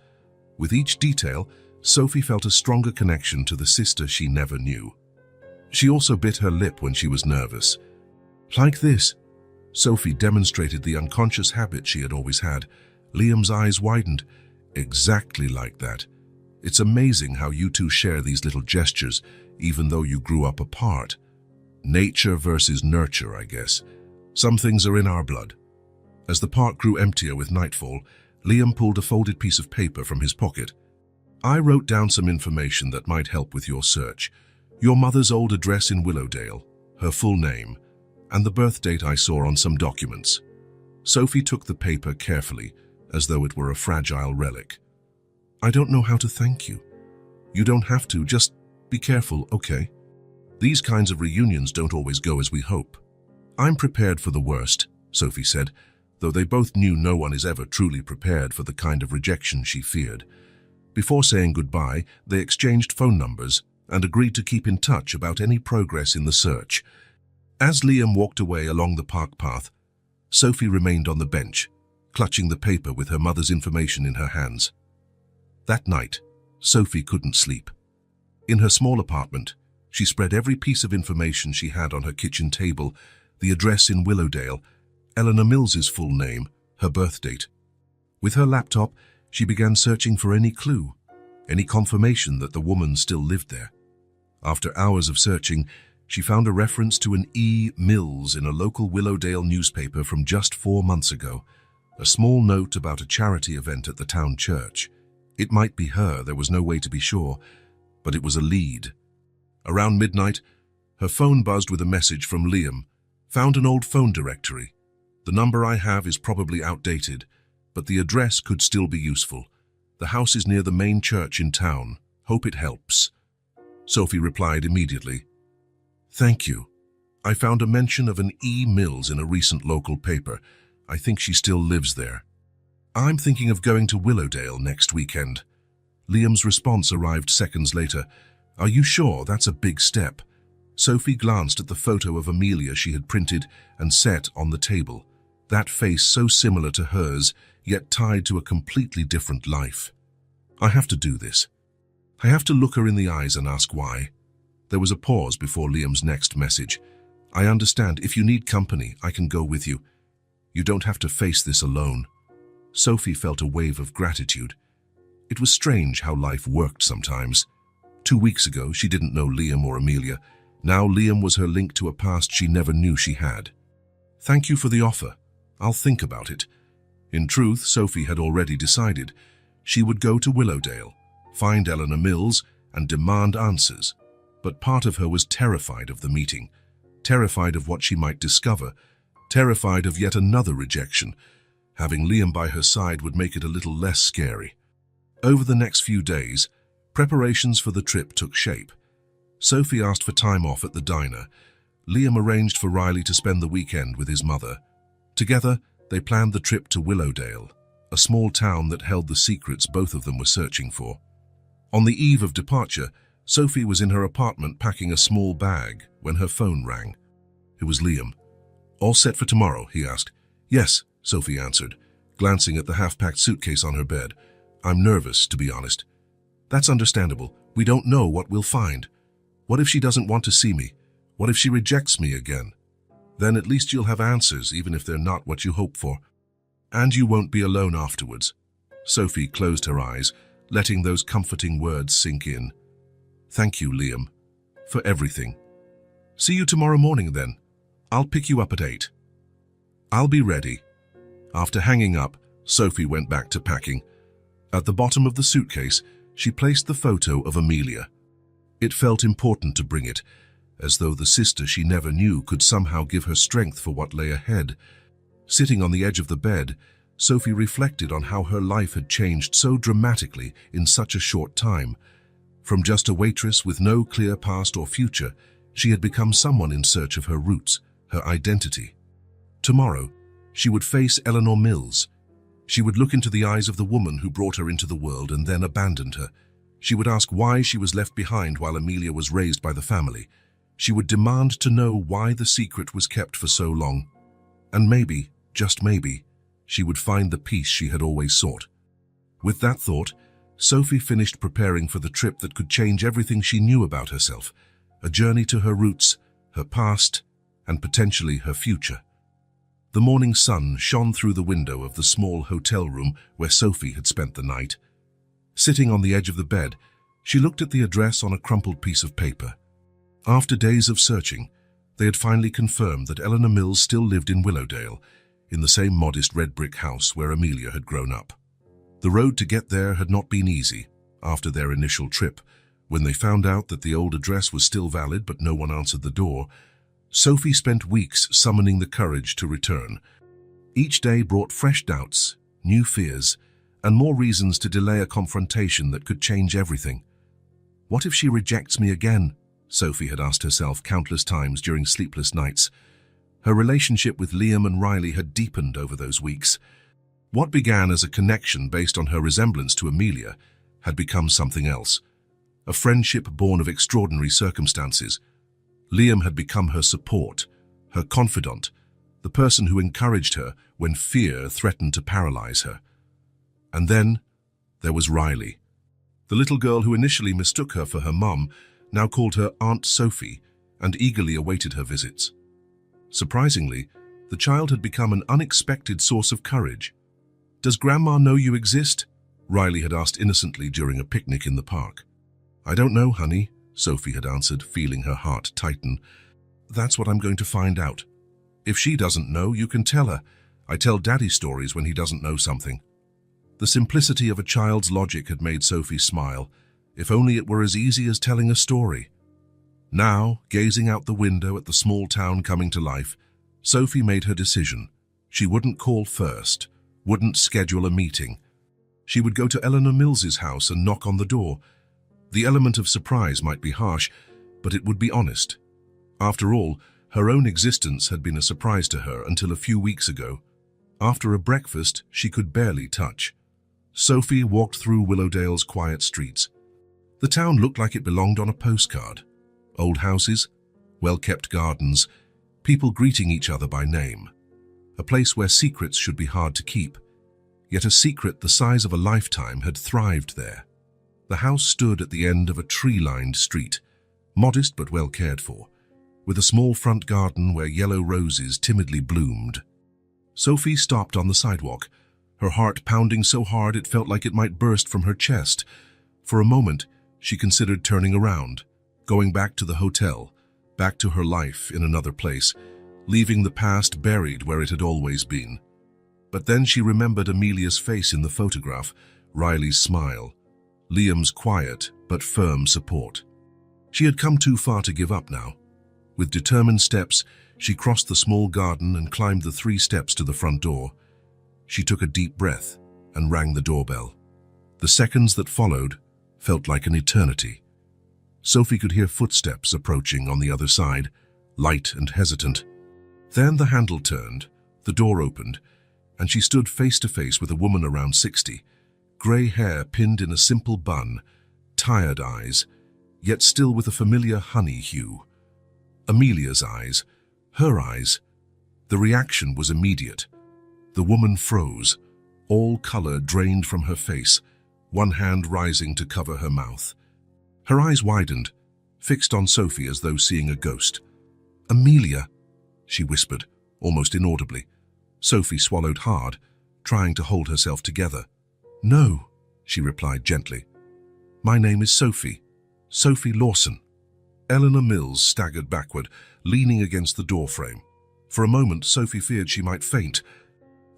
With each detail, Sophie felt a stronger connection to the sister she never knew. She also bit her lip when she was nervous. Like this, Sophie demonstrated the unconscious habit she had always had. Liam's eyes widened. Exactly like that. It's amazing how you two share these little gestures, even though you grew up apart. Nature versus nurture, I guess. Some things are in our blood. As the park grew emptier with nightfall, Liam pulled a folded piece of paper from his pocket. I wrote down some information that might help with your search. Your mother's old address in Willowdale, her full name, and the birth date I saw on some documents. Sophie took the paper carefully, as though it were a fragile relic. I don't know how to thank you. You don't have to, just be careful, okay? These kinds of reunions don't always go as we hope. I'm prepared for the worst, Sophie said, though they both knew no one is ever truly prepared for the kind of rejection she feared. Before saying goodbye, they exchanged phone numbers and agreed to keep in touch about any progress in the search. As Liam walked away along the park path, Sophie remained on the bench, clutching the paper with her mother's information in her hands. That night, Sophie couldn't sleep. In her small apartment, she spread every piece of information she had on her kitchen table, the address in Willowdale, Eleanor Mills's full name, her birth date. With her laptop, she began searching for any clue, any confirmation that the woman still lived there. After hours of searching, she found a reference to an E. Mills in a local Willowdale newspaper from just 4 months ago, a small note about a charity event at the town church. It might be her, there was no way to be sure, but it was a lead. Around midnight, her phone buzzed with a message from Liam. Found an old phone directory. The number I have is probably outdated, but the address could still be useful. The house is near the main church in town. Hope it helps. Sophie replied immediately. Thank you. I found a mention of an E. Mills in a recent local paper. I think she still lives there. I'm thinking of going to Willowdale next weekend. Liam's response arrived seconds later. Are you sure? That's a big step. Sophie glanced at the photo of Amelia she had printed and set on the table. That face so similar to hers, yet tied to a completely different life. I have to do this. I have to look her in the eyes and ask why. There was a pause before Liam's next message. I understand. If you need company, I can go with you. You don't have to face this alone. Sophie felt a wave of gratitude. It was strange how life worked sometimes. 2 weeks ago, she didn't know Liam or Amelia. Now Liam was her link to a past she never knew she had. Thank you for the offer. I'll think about it. In truth, Sophie had already decided. She would go to Willowdale, find Eleanor Mills, and demand answers. But part of her was terrified of the meeting, terrified of what she might discover, terrified of yet another rejection. Having Liam by her side would make it a little less scary. Over the next few days, preparations for the trip took shape. Sophie asked for time off at the diner. Liam arranged for Riley to spend the weekend with his mother. Together, they planned the trip to Willowdale, a small town that held the secrets both of them were searching for. On the eve of departure, Sophie was in her apartment packing a small bag when her phone rang. It was Liam. "All set for tomorrow?" he asked. "Yes," Sophie answered, glancing at the half-packed suitcase on her bed. "I'm nervous, to be honest." "That's understandable. We don't know what we'll find. What if she doesn't want to see me? What if she rejects me again? Then at least you'll have answers, even if they're not what you hope for. And you won't be alone afterwards." Sophie closed her eyes, letting those comforting words sink in. "Thank you, Liam, for everything. See you tomorrow morning then. I'll pick you up at 8. "I'll be ready." After hanging up, Sophie went back to packing. At the bottom of the suitcase, she placed the photo of Amelia. It felt important to bring it, as though the sister she never knew could somehow give her strength for what lay ahead. Sitting on the edge of the bed, Sophie reflected on how her life had changed so dramatically in such a short time. From just a waitress with no clear past or future, she had become someone in search of her roots, her identity. Tomorrow, she would face Eleanor Mills. She would look into the eyes of the woman who brought her into the world and then abandoned her. She would ask why she was left behind while Amelia was raised by the family. She would demand to know why the secret was kept for so long. And maybe, just maybe, she would find the peace she had always sought. With that thought, Sophie finished preparing for the trip that could change everything she knew about herself, a journey to her roots, her past, and potentially her future. The morning sun shone through the window of the small hotel room where Sophie had spent the night. Sitting on the edge of the bed, she looked at the address on a crumpled piece of paper. After days of searching, they had finally confirmed that Eleanor Mills still lived in Willowdale, in the same modest red brick house where Amelia had grown up. The road to get there had not been easy. After their initial trip, when they found out that the old address was still valid but no one answered the door, Sophie spent weeks summoning the courage to return. Each day brought fresh doubts, new fears, and more reasons to delay a confrontation that could change everything. What if she rejects me again? Sophie had asked herself countless times during sleepless nights. Her relationship with Liam and Riley had deepened over those weeks. What began as a connection based on her resemblance to Amelia had become something else, a friendship born of extraordinary circumstances. Liam had become her support, her confidant, the person who encouraged her when fear threatened to paralyze her. And then there was Riley. The little girl who initially mistook her for her mum now called her Aunt Sophie and eagerly awaited her visits. Surprisingly, the child had become an unexpected source of courage. "Does Grandma know you exist?" Riley had asked innocently during a picnic in the park. "I don't know, honey," Sophie had answered, feeling her heart tighten. "That's what I'm going to find out. If she doesn't know, you can tell her. I tell Daddy stories when he doesn't know something." The simplicity of a child's logic had made Sophie smile. If only it were as easy as telling a story. Now, gazing out the window at the small town coming to life, Sophie made her decision. She wouldn't call first, wouldn't schedule a meeting. She would go to Eleanor Mills's house and knock on the door. The element of surprise might be harsh, but it would be honest. After all, her own existence had been a surprise to her until a few weeks ago. After a breakfast she could barely touch. Sophie walked through Willowdale's quiet streets. The town looked like it belonged on a postcard. Old houses, well-kept gardens, people greeting each other by name. A place where secrets should be hard to keep. Yet a secret the size of a lifetime had thrived there. The house stood at the end of a tree-lined street, modest but well cared for, with a small front garden where yellow roses timidly bloomed. Sophie stopped on the sidewalk, her heart pounding so hard it felt like it might burst from her chest. For a moment, she considered turning around, going back to the hotel, back to her life in another place, leaving the past buried where it had always been. But then she remembered Amelia's face in the photograph, Riley's smile, Liam's quiet but firm support. She had come too far to give up now. With determined steps, she crossed the small garden and climbed the 3 steps to the front door. She took a deep breath and rang the doorbell. The seconds that followed felt like an eternity. Sophie could hear footsteps approaching on the other side, light and hesitant. Then the handle turned, the door opened, and she stood face to face with a woman around 60, grey hair pinned in a simple bun, tired eyes, yet still with a familiar honey hue. Amelia's eyes, her eyes. The reaction was immediate. The woman froze, all colour drained from her face, one hand rising to cover her mouth. Her eyes widened, fixed on Sophie as though seeing a ghost. "Amelia," she whispered, almost inaudibly. Sophie swallowed hard, trying to hold herself together. "No," she replied gently. "My name is Sophie. Sophie Lawson." Eleanor Mills staggered backward, leaning against the doorframe. For a moment, Sophie feared she might faint.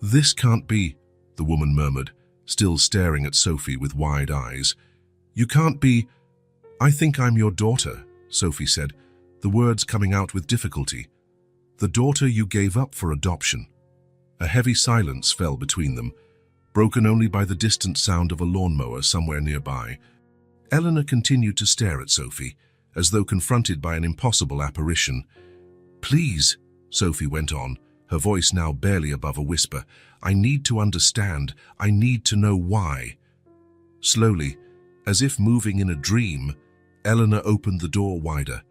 "This can't be," the woman murmured, still staring at Sophie with wide eyes. "You can't be—" "I think I'm your daughter," Sophie said, the words coming out with difficulty. "The daughter you gave up for adoption." A heavy silence fell between them, broken only by the distant sound of a lawnmower somewhere nearby. Eleanor continued to stare at Sophie, as though confronted by an impossible apparition. "Please," Sophie went on, her voice now barely above a whisper, "I need to understand. I need to know why." Slowly, as if moving in a dream, Eleanor opened the door wider.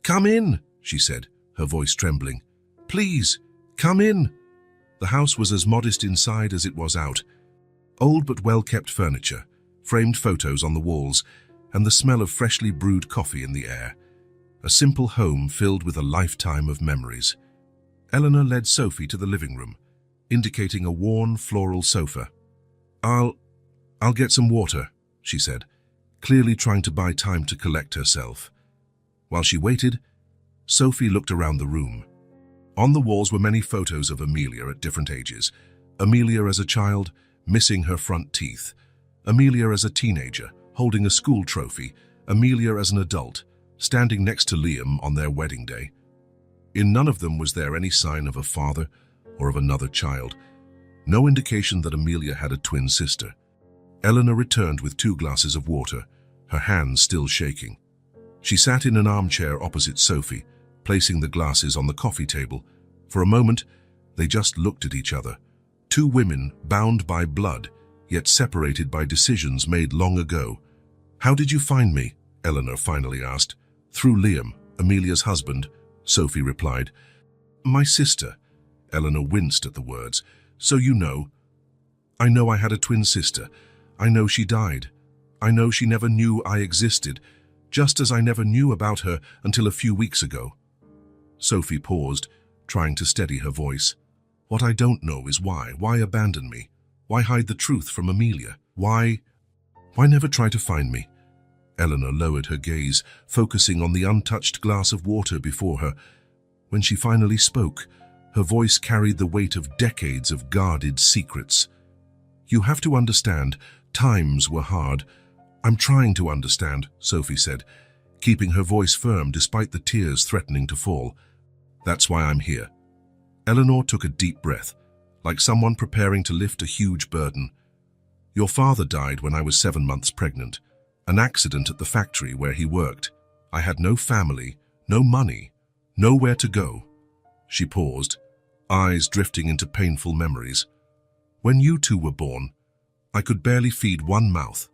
"Come in," she said, her voice trembling. "Please, come in." The house was as modest inside as it was out. Old but well-kept furniture, framed photos on the walls, and the smell of freshly brewed coffee in the air. A simple home filled with a lifetime of memories. Eleanor led Sophie to the living room, indicating a worn floral sofa. I'll get some water," she said, clearly trying to buy time to collect herself. While she waited, Sophie looked around the room. On the walls were many photos of Amelia at different ages. Amelia as a child, missing her front teeth. Amelia as a teenager, holding a school trophy. Amelia as an adult, standing next to Liam on their wedding day. In none of them was there any sign of a father or of another child. No indication that Amelia had a twin sister. Eleanor returned with 2 glasses of water, her hands still shaking. She sat in an armchair opposite Sophie, placing the glasses on the coffee table. For a moment, they just looked at each other. 2 women bound by blood, yet separated by decisions made long ago. "How did you find me?" Eleanor finally asked. "Through Liam, Amelia's husband," Sophie replied. "My sister," Eleanor winced at the words. "So you know." "I know I had a twin sister. I know she died. I know she never knew I existed, just as I never knew about her until a few weeks ago." Sophie paused, trying to steady her voice. "What I don't know is why. Why abandon me? Why hide the truth from Amelia? Why never try to find me?" Eleanor lowered her gaze, focusing on the untouched glass of water before her. When she finally spoke, her voice carried the weight of decades of guarded secrets. "You have to understand, times were hard." "I'm trying to understand," Sophie said, keeping her voice firm despite the tears threatening to fall. "That's why I'm here." Eleanor took a deep breath, like someone preparing to lift a huge burden. "Your father died when I was 7 months pregnant. An accident at the factory where he worked. I had no family, no money, nowhere to go." She paused, eyes drifting into painful memories. "When you 2 were born, I could barely feed 1 mouth,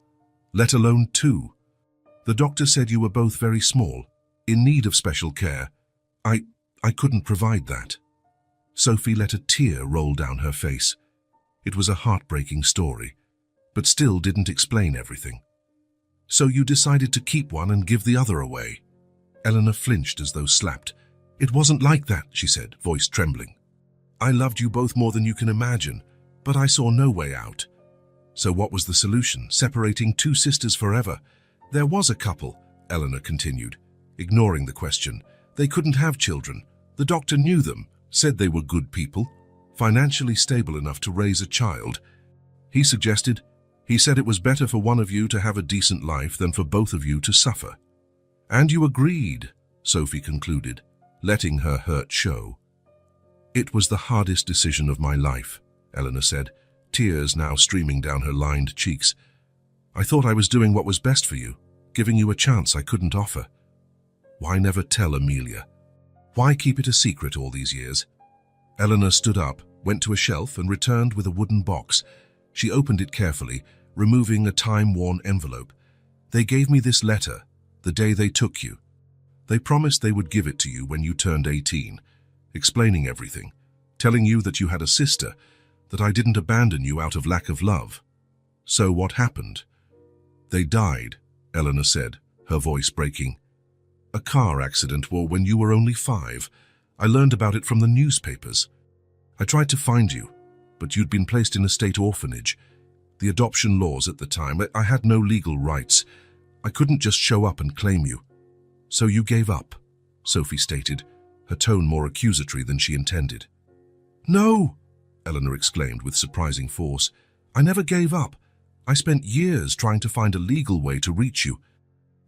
let alone 2. The doctor said you were both very small, in need of special care. I couldn't provide that." Sophie let a tear roll down her face. It was a heartbreaking story, but still didn't explain everything. "So you decided to keep one and give the other away?" Eleanor flinched as though slapped. "It wasn't like that," she said, voice trembling. "I loved you both more than you can imagine, but I saw no way out." "So what was the solution? Separating 2 sisters forever?" "There was a couple," Eleanor continued, ignoring the question. "They couldn't have children. The doctor knew them, said they were good people, financially stable enough to raise a child. He suggested, He said it was better for one of you to have a decent life than for both of you to suffer. And you agreed, Sophie concluded, letting her hurt show. It was the hardest decision of my life, Eleanor said, tears now streaming down her lined cheeks. I thought I was doing what was best for you, giving you a chance I couldn't offer. Why never tell Amelia? Why keep it a secret all these years? Eleanor stood up, went to a shelf and returned with a wooden box. She opened it carefully, removing a time-worn envelope. They gave me this letter the day they took you. They promised they would give it to you when you turned 18, explaining everything, telling you that you had a sister, that I didn't abandon you out of lack of love. So what happened? They died, Eleanor said, her voice breaking. A car accident when you were only 5. I learned about it from the newspapers. I tried to find you, but you'd been placed in a state orphanage. The adoption laws at the time, I had no legal rights. I couldn't just show up and claim you. So you gave up, Sophie stated, her tone more accusatory than she intended. No, Eleanor exclaimed with surprising force. I never gave up. I spent years trying to find a legal way to reach you.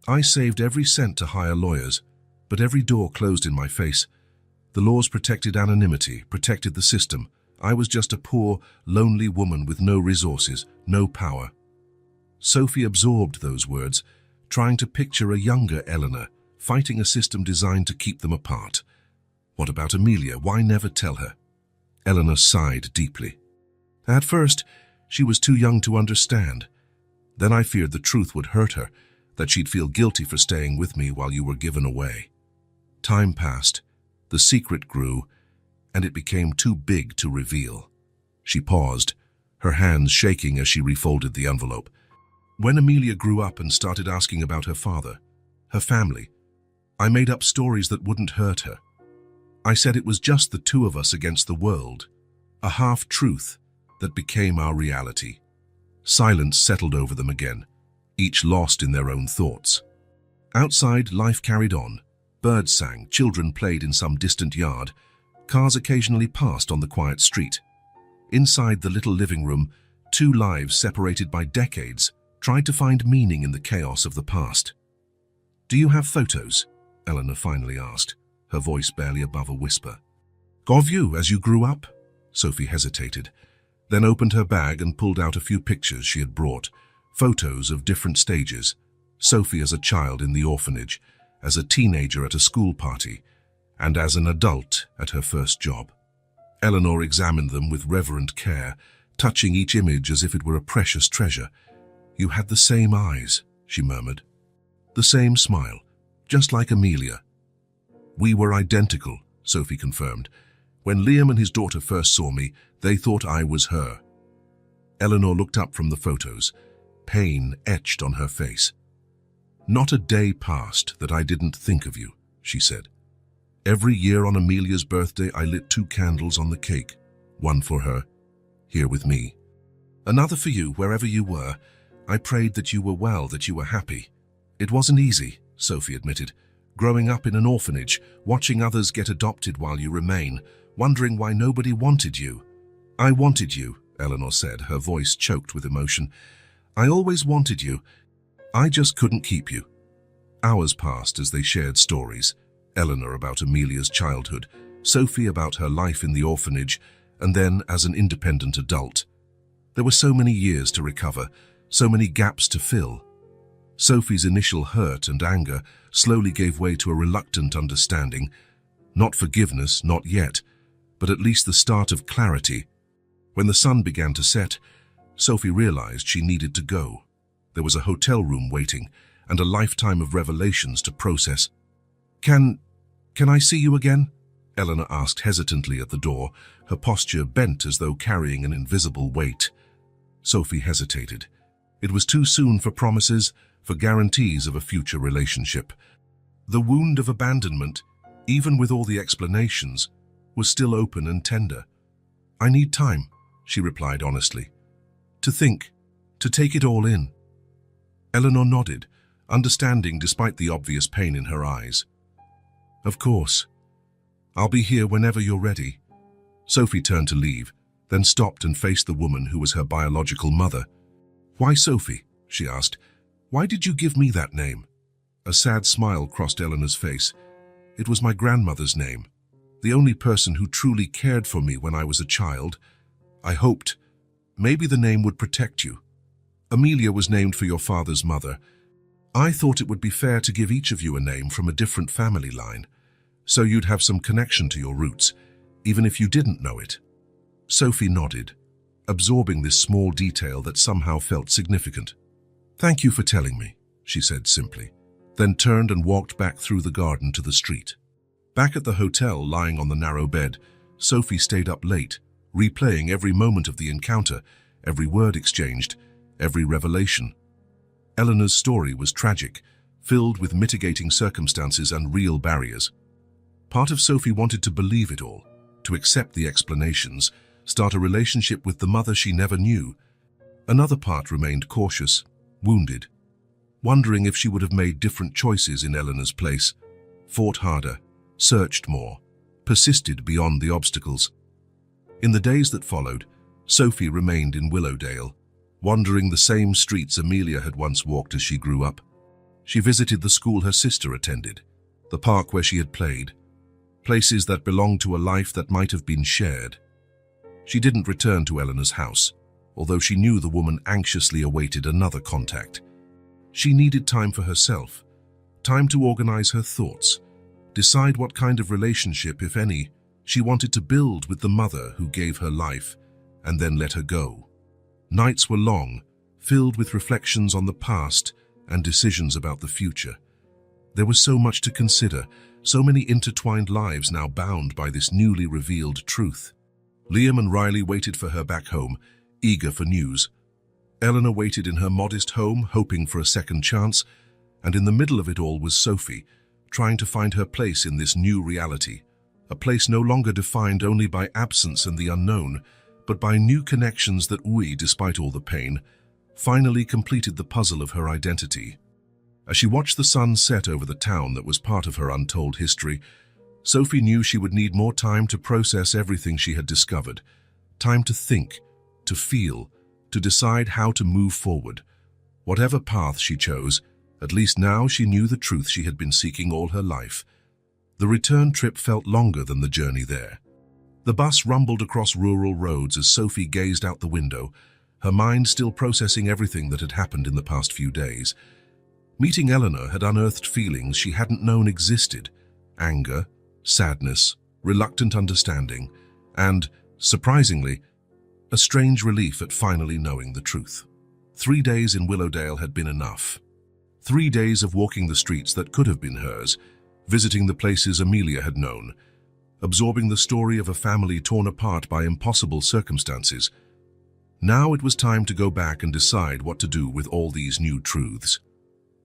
I saved every cent to hire lawyers, but every door closed in my face. The laws protected anonymity, protected the system. I was just a poor, lonely woman with no resources, no power. Sophie absorbed those words, trying to picture a younger Eleanor, fighting a system designed to keep them apart. What about Amelia? Why never tell her? Eleanor sighed deeply. At first, she was too young to understand. Then I feared the truth would hurt her, that she'd feel guilty for staying with me while you were given away. Time passed, the secret grew, and it became too big to reveal. She paused, her hands shaking as she refolded the envelope. When Amelia grew up and started asking about her father, her family, I made up stories that wouldn't hurt her. I said it was just the two of us against the world, a half-truth that became our reality. Silence settled over them again, each lost in their own thoughts. Outside, life carried on. Birds sang, children played in some distant yard. Cars occasionally passed on the quiet street. Inside the little living room, two lives separated by decades tried to find meaning in the chaos of the past. Do you have photos? Eleanor finally asked, her voice barely above a whisper. Of you as you grew up? Sophie hesitated, then opened her bag and pulled out a few pictures she had brought. Photos of different stages. Sophie as a child in the orphanage, as a teenager at a school party, and as an adult at her first job. Eleanor examined them with reverent care, touching each image as if it were a precious treasure. You had the same eyes, she murmured. The same smile, just like Amelia. We were identical, Sophie confirmed. When Liam and his daughter first saw me, they thought I was her. Eleanor looked up from the photos, pain etched on her face. Not a day passed that I didn't think of you, she said. Every year on Amelia's birthday, I lit 2 candles on the cake, one for her, here with me. Another for you, wherever you were. I prayed that you were well, that you were happy. It wasn't easy, Sophie admitted, growing up in an orphanage, watching others get adopted while you remain, wondering why nobody wanted you. I wanted you, Eleanor said, her voice choked with emotion. I always wanted you. I just couldn't keep you. Hours passed as they shared stories. Eleanor about Amelia's childhood, Sophie about her life in the orphanage, and then as an independent adult. There were so many years to recover, so many gaps to fill. Sophie's initial hurt and anger slowly gave way to a reluctant understanding. Not forgiveness, not yet, but at least the start of clarity. When the sun began to set, Sophie realized she needed to go. There was a hotel room waiting, and a lifetime of revelations to process. Can I see you again? Eleanor asked hesitantly at the door, her posture bent as though carrying an invisible weight. Sophie hesitated. It was too soon for promises, for guarantees of a future relationship. The wound of abandonment, even with all the explanations, was still open and tender. I need time, she replied honestly. To think, to take it all in. Eleanor nodded, understanding despite the obvious pain in her eyes. Of course. I'll be here whenever you're ready. Sophie turned to leave, then stopped and faced the woman who was her biological mother. "Why Sophie?" she asked. "Why did you give me that name?" A sad smile crossed Eleanor's face. "It was my grandmother's name, the only person who truly cared for me when I was a child. I hoped maybe the name would protect you. Amelia was named for your father's mother. I thought it would be fair to give each of you a name from a different family line, so you'd have some connection to your roots, even if you didn't know it." Sophie nodded, absorbing this small detail that somehow felt significant. "Thank you for telling me," she said simply, then turned and walked back through the garden to the street. Back at the hotel, lying on the narrow bed, Sophie stayed up late, replaying every moment of the encounter, every word exchanged, every revelation. Eleanor's story was tragic, filled with mitigating circumstances and real barriers. Part of Sophie wanted to believe it all, to accept the explanations, start a relationship with the mother she never knew. Another part remained cautious, wounded, wondering if she would have made different choices in Eleanor's place, fought harder, searched more, persisted beyond the obstacles. In the days that followed, Sophie remained in Willowdale, wandering the same streets Amelia had once walked as she grew up. She visited the school her sister attended, the park where she had played, places that belonged to a life that might have been shared. She didn't return to Eleanor's house, although she knew the woman anxiously awaited another contact. She needed time for herself, time to organize her thoughts, decide what kind of relationship, if any, she wanted to build with the mother who gave her life and then let her go. Nights were long, filled with reflections on the past and decisions about the future. There was so much to consider, so many intertwined lives now bound by this newly revealed truth. Liam and Riley waited for her back home, eager for news. Eleanor waited in her modest home, hoping for a second chance, and in the middle of it all was Sophie, trying to find her place in this new reality, a place no longer defined only by absence and the unknown, but by new connections that despite all the pain, finally completed the puzzle of her identity. As she watched the sun set over the town that was part of her untold history, Sophie knew she would need more time to process everything she had discovered, time to think, to feel, to decide how to move forward. Whatever path she chose, at least now she knew the truth she had been seeking all her life. The return trip felt longer than the journey there. The bus rumbled across rural roads as Sophie gazed out the window, her mind still processing everything that had happened in the past few days. Meeting Eleanor had unearthed feelings she hadn't known existed: anger, sadness, reluctant understanding, and, surprisingly, a strange relief at finally knowing the truth. 3 days in Willowdale had been enough. 3 days of walking the streets that could have been hers, visiting the places Amelia had known, absorbing the story of a family torn apart by impossible circumstances. Now it was time to go back and decide what to do with all these new truths.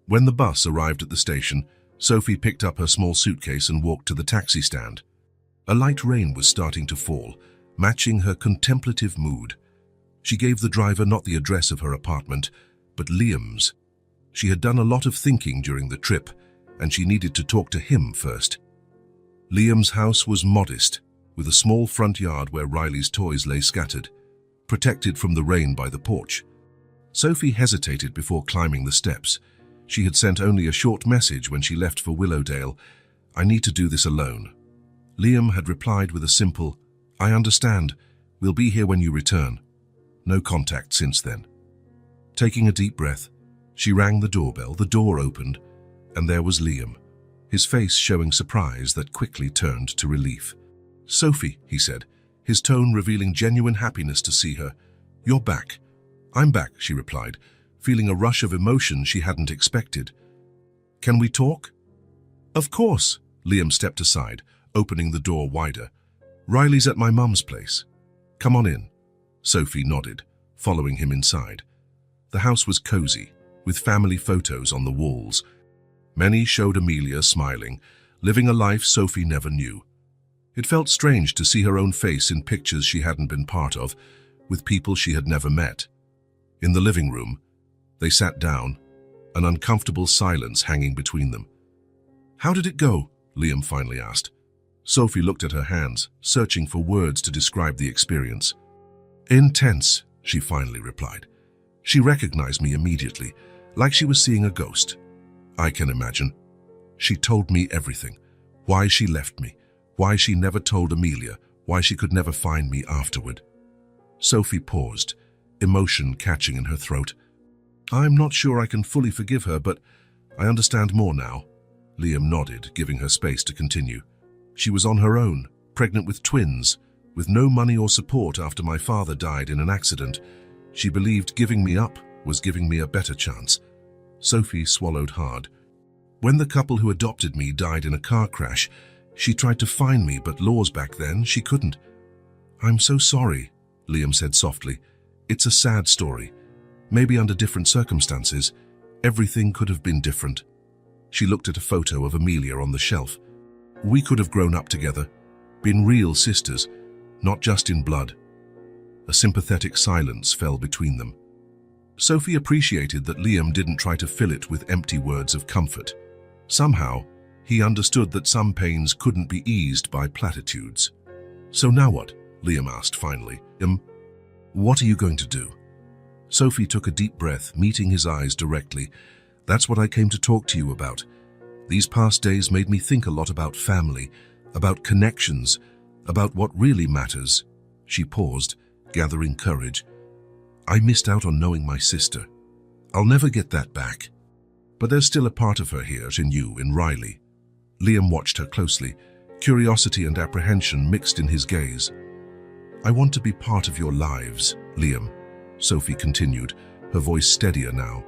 When the bus arrived at the station, Sophie picked up her small suitcase and walked to the taxi stand. A light rain was starting to fall, matching her contemplative mood. She gave the driver not the address of her apartment, but Liam's. She had done a lot of thinking during the trip, and she needed to talk to him first. Liam's house was modest, with a small front yard where Riley's toys lay scattered, protected from the rain by the porch. Sophie hesitated before climbing the steps. She had sent only a short message when she left for Willowdale: "I need to do this alone." Liam had replied with a simple, "I understand. We'll be here when you return." No contact since then. Taking a deep breath, she rang the doorbell. The door opened, and there was Liam, his face showing surprise that quickly turned to relief. "Sophie," he said, his tone revealing genuine happiness to see her. "You're back." "I'm back," she replied, feeling a rush of emotion she hadn't expected. "Can we talk?" "Of course." Liam stepped aside, opening the door wider. "Riley's at my mum's place. Come on in." Sophie nodded, following him inside. The house was cozy, with family photos on the walls. Many showed Amelia smiling, living a life Sophie never knew. It felt strange to see her own face in pictures she hadn't been part of, with people she had never met. In the living room, they sat down, an uncomfortable silence hanging between them. "How did it go?" Liam finally asked. Sophie looked at her hands, searching for words to describe the experience. "Intense," she finally replied. She recognized me immediately, like she was seeing a ghost. I can imagine. She told me everything. Why she left me, why she never told Amelia, why she could never find me afterward. Sophie paused, emotion catching in her throat. I'm not sure I can fully forgive her, but I understand more now. Liam nodded, giving her space to continue. She was on her own, pregnant with twins, with no money or support after my father died in an accident. She believed giving me up was giving me a better chance. Sophie swallowed hard. When the couple who adopted me died in a car crash, she tried to find me, but laws back then, she couldn't. I'm so sorry, Liam said softly. It's a sad story. Maybe under different circumstances, everything could have been different. She looked at a photo of Amelia on the shelf. We could have grown up together, been real sisters, not just in blood. A sympathetic silence fell between them. Sophie appreciated that Liam didn't try to fill it with empty words of comfort. Somehow, he understood that some pains couldn't be eased by platitudes. So now what? Liam asked finally. What are you going to do? Sophie took a deep breath, meeting his eyes directly. That's what I came to talk to you about. These past days made me think a lot about family, about connections, about what really matters. She paused, gathering courage. I missed out on knowing my sister. I'll never get that back. But there's still a part of her here, in you, in Riley. Liam watched her closely, curiosity and apprehension mixed in his gaze. I want to be part of your lives, Liam, Sophie continued, her voice steadier now.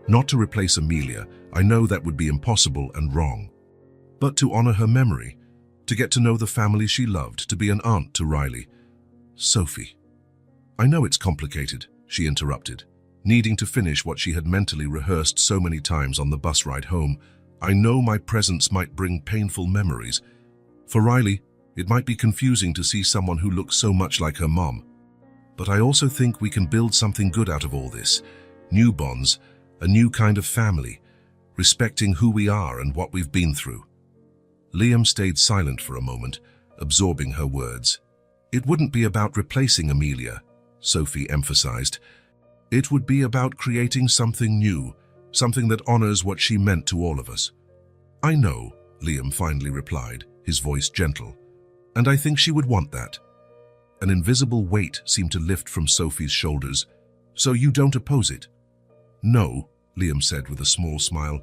Not to replace Amelia, I know that would be impossible and wrong. But to honor her memory, to get to know the family she loved, to be an aunt to Riley. Sophie. I know it's complicated, she interrupted, needing to finish what she had mentally rehearsed so many times on the bus ride home. I know my presence might bring painful memories. For Riley, it might be confusing to see someone who looks so much like her mom. But I also think we can build something good out of all this. New bonds, a new kind of family, respecting who we are and what we've been through. Liam stayed silent for a moment, absorbing her words. It wouldn't be about replacing Amelia, Sophie emphasized. It would be about creating something new, something that honors what she meant to all of us. I know, Liam finally replied, his voice gentle, and I think she would want that. An invisible weight seemed to lift from Sophie's shoulders. So you don't oppose it? No, Liam said with a small smile.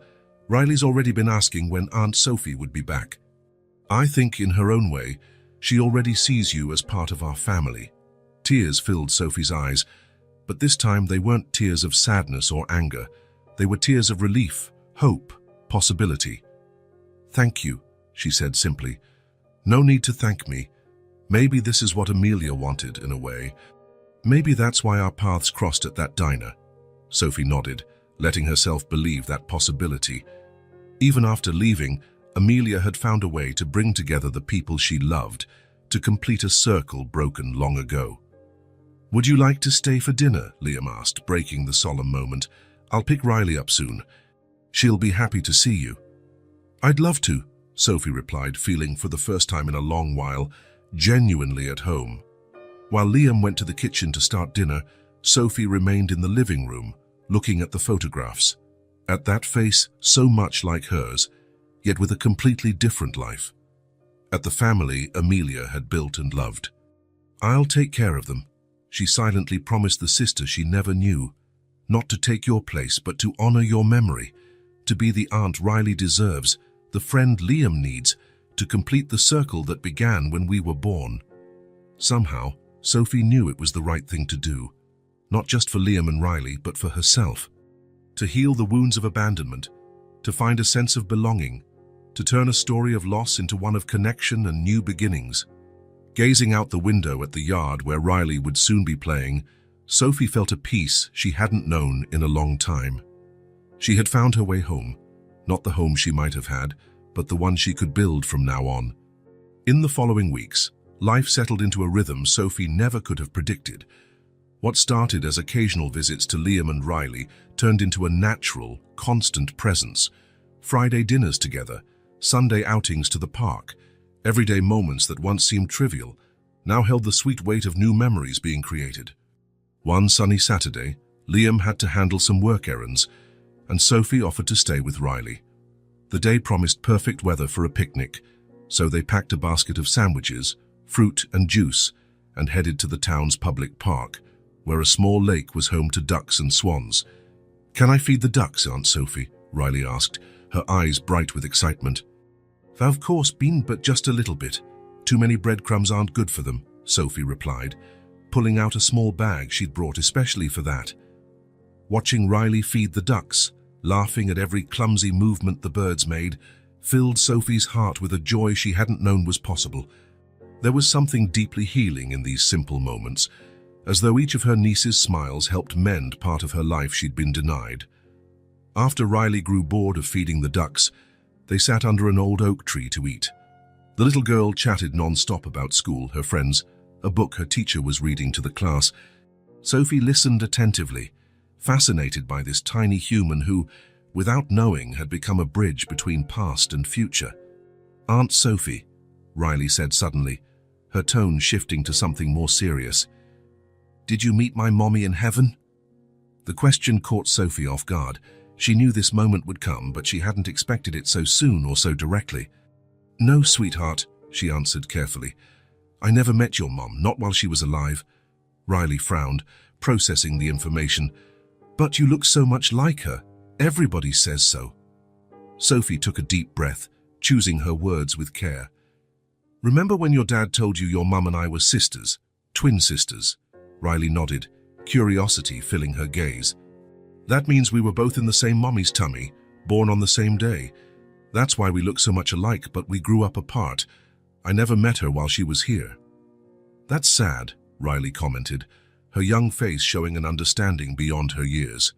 Riley's already been asking when Aunt Sophie would be back. I think in her own way, she already sees you as part of our family. Tears filled Sophie's eyes, but this time they weren't tears of sadness or anger. They were tears of relief, hope, possibility. Thank you, she said simply. No need to thank me. Maybe this is what Amelia wanted in a way. Maybe that's why our paths crossed at that diner. Sophie nodded, letting herself believe that possibility. Even after leaving, Amelia had found a way to bring together the people she loved, to complete a circle broken long ago. Would you like to stay for dinner? Liam asked, breaking the solemn moment. I'll pick Riley up soon. She'll be happy to see you. I'd love to, Sophie replied, feeling for the first time in a long while, genuinely at home. While Liam went to the kitchen to start dinner, Sophie remained in the living room, looking at the photographs. At that face so much like hers, yet with a completely different life. At the family Amelia had built and loved. I'll take care of them, she silently promised the sister she never knew. Not to take your place, but to honor your memory, to be the aunt Riley deserves, the friend Liam needs, to complete the circle that began when we were born. Somehow, Sophie knew it was the right thing to do, not just for Liam and Riley, but for herself. To heal the wounds of abandonment, to find a sense of belonging, to turn a story of loss into one of connection and new beginnings. Gazing out the window at the yard where Riley would soon be playing, Sophie felt a peace she hadn't known in a long time. She had found her way home, not the home she might have had, but the one she could build from now on. In the following weeks, life settled into a rhythm Sophie never could have predicted. What started as occasional visits to Liam and Riley turned into a natural, constant presence. Friday dinners together, Sunday outings to the park, everyday moments that once seemed trivial, now held the sweet weight of new memories being created. One sunny Saturday, Liam had to handle some work errands, and Sophie offered to stay with Riley. The day promised perfect weather for a picnic, so they packed a basket of sandwiches, fruit and juice, and headed to the town's public park, where a small lake was home to ducks and swans. "Can I feed the ducks, Aunt Sophie?" Riley asked, her eyes bright with excitement. "Of course, Bean, but just a little bit. Too many breadcrumbs aren't good for them," Sophie replied, pulling out a small bag she'd brought especially for that. Watching Riley feed the ducks, laughing at every clumsy movement the birds made, filled Sophie's heart with a joy she hadn't known was possible. There was something deeply healing in these simple moments, as though each of her niece's smiles helped mend part of her life she'd been denied. After Riley grew bored of feeding the ducks, they sat under an old oak tree to eat. The little girl chatted non-stop about school, her friends, a book her teacher was reading to the class. Sophie listened attentively, fascinated by this tiny human who, without knowing, had become a bridge between past and future. "Aunt Sophie," Riley said suddenly, her tone shifting to something more serious. "Did you meet my mommy in heaven?" The question caught Sophie off guard. She knew this moment would come, but she hadn't expected it so soon or so directly. "No, sweetheart," she answered carefully. "I never met your mom, not while she was alive." Riley frowned, processing the information. "But you look so much like her. Everybody says so." Sophie took a deep breath, choosing her words with care. "Remember when your dad told you your mum and I were sisters, twin sisters?" Riley nodded, curiosity filling her gaze. "That means we were both in the same mommy's tummy, born on the same day. That's why we look so much alike, but we grew up apart. I never met her while she was here." "That's sad," Riley commented, her young face showing an understanding beyond her years.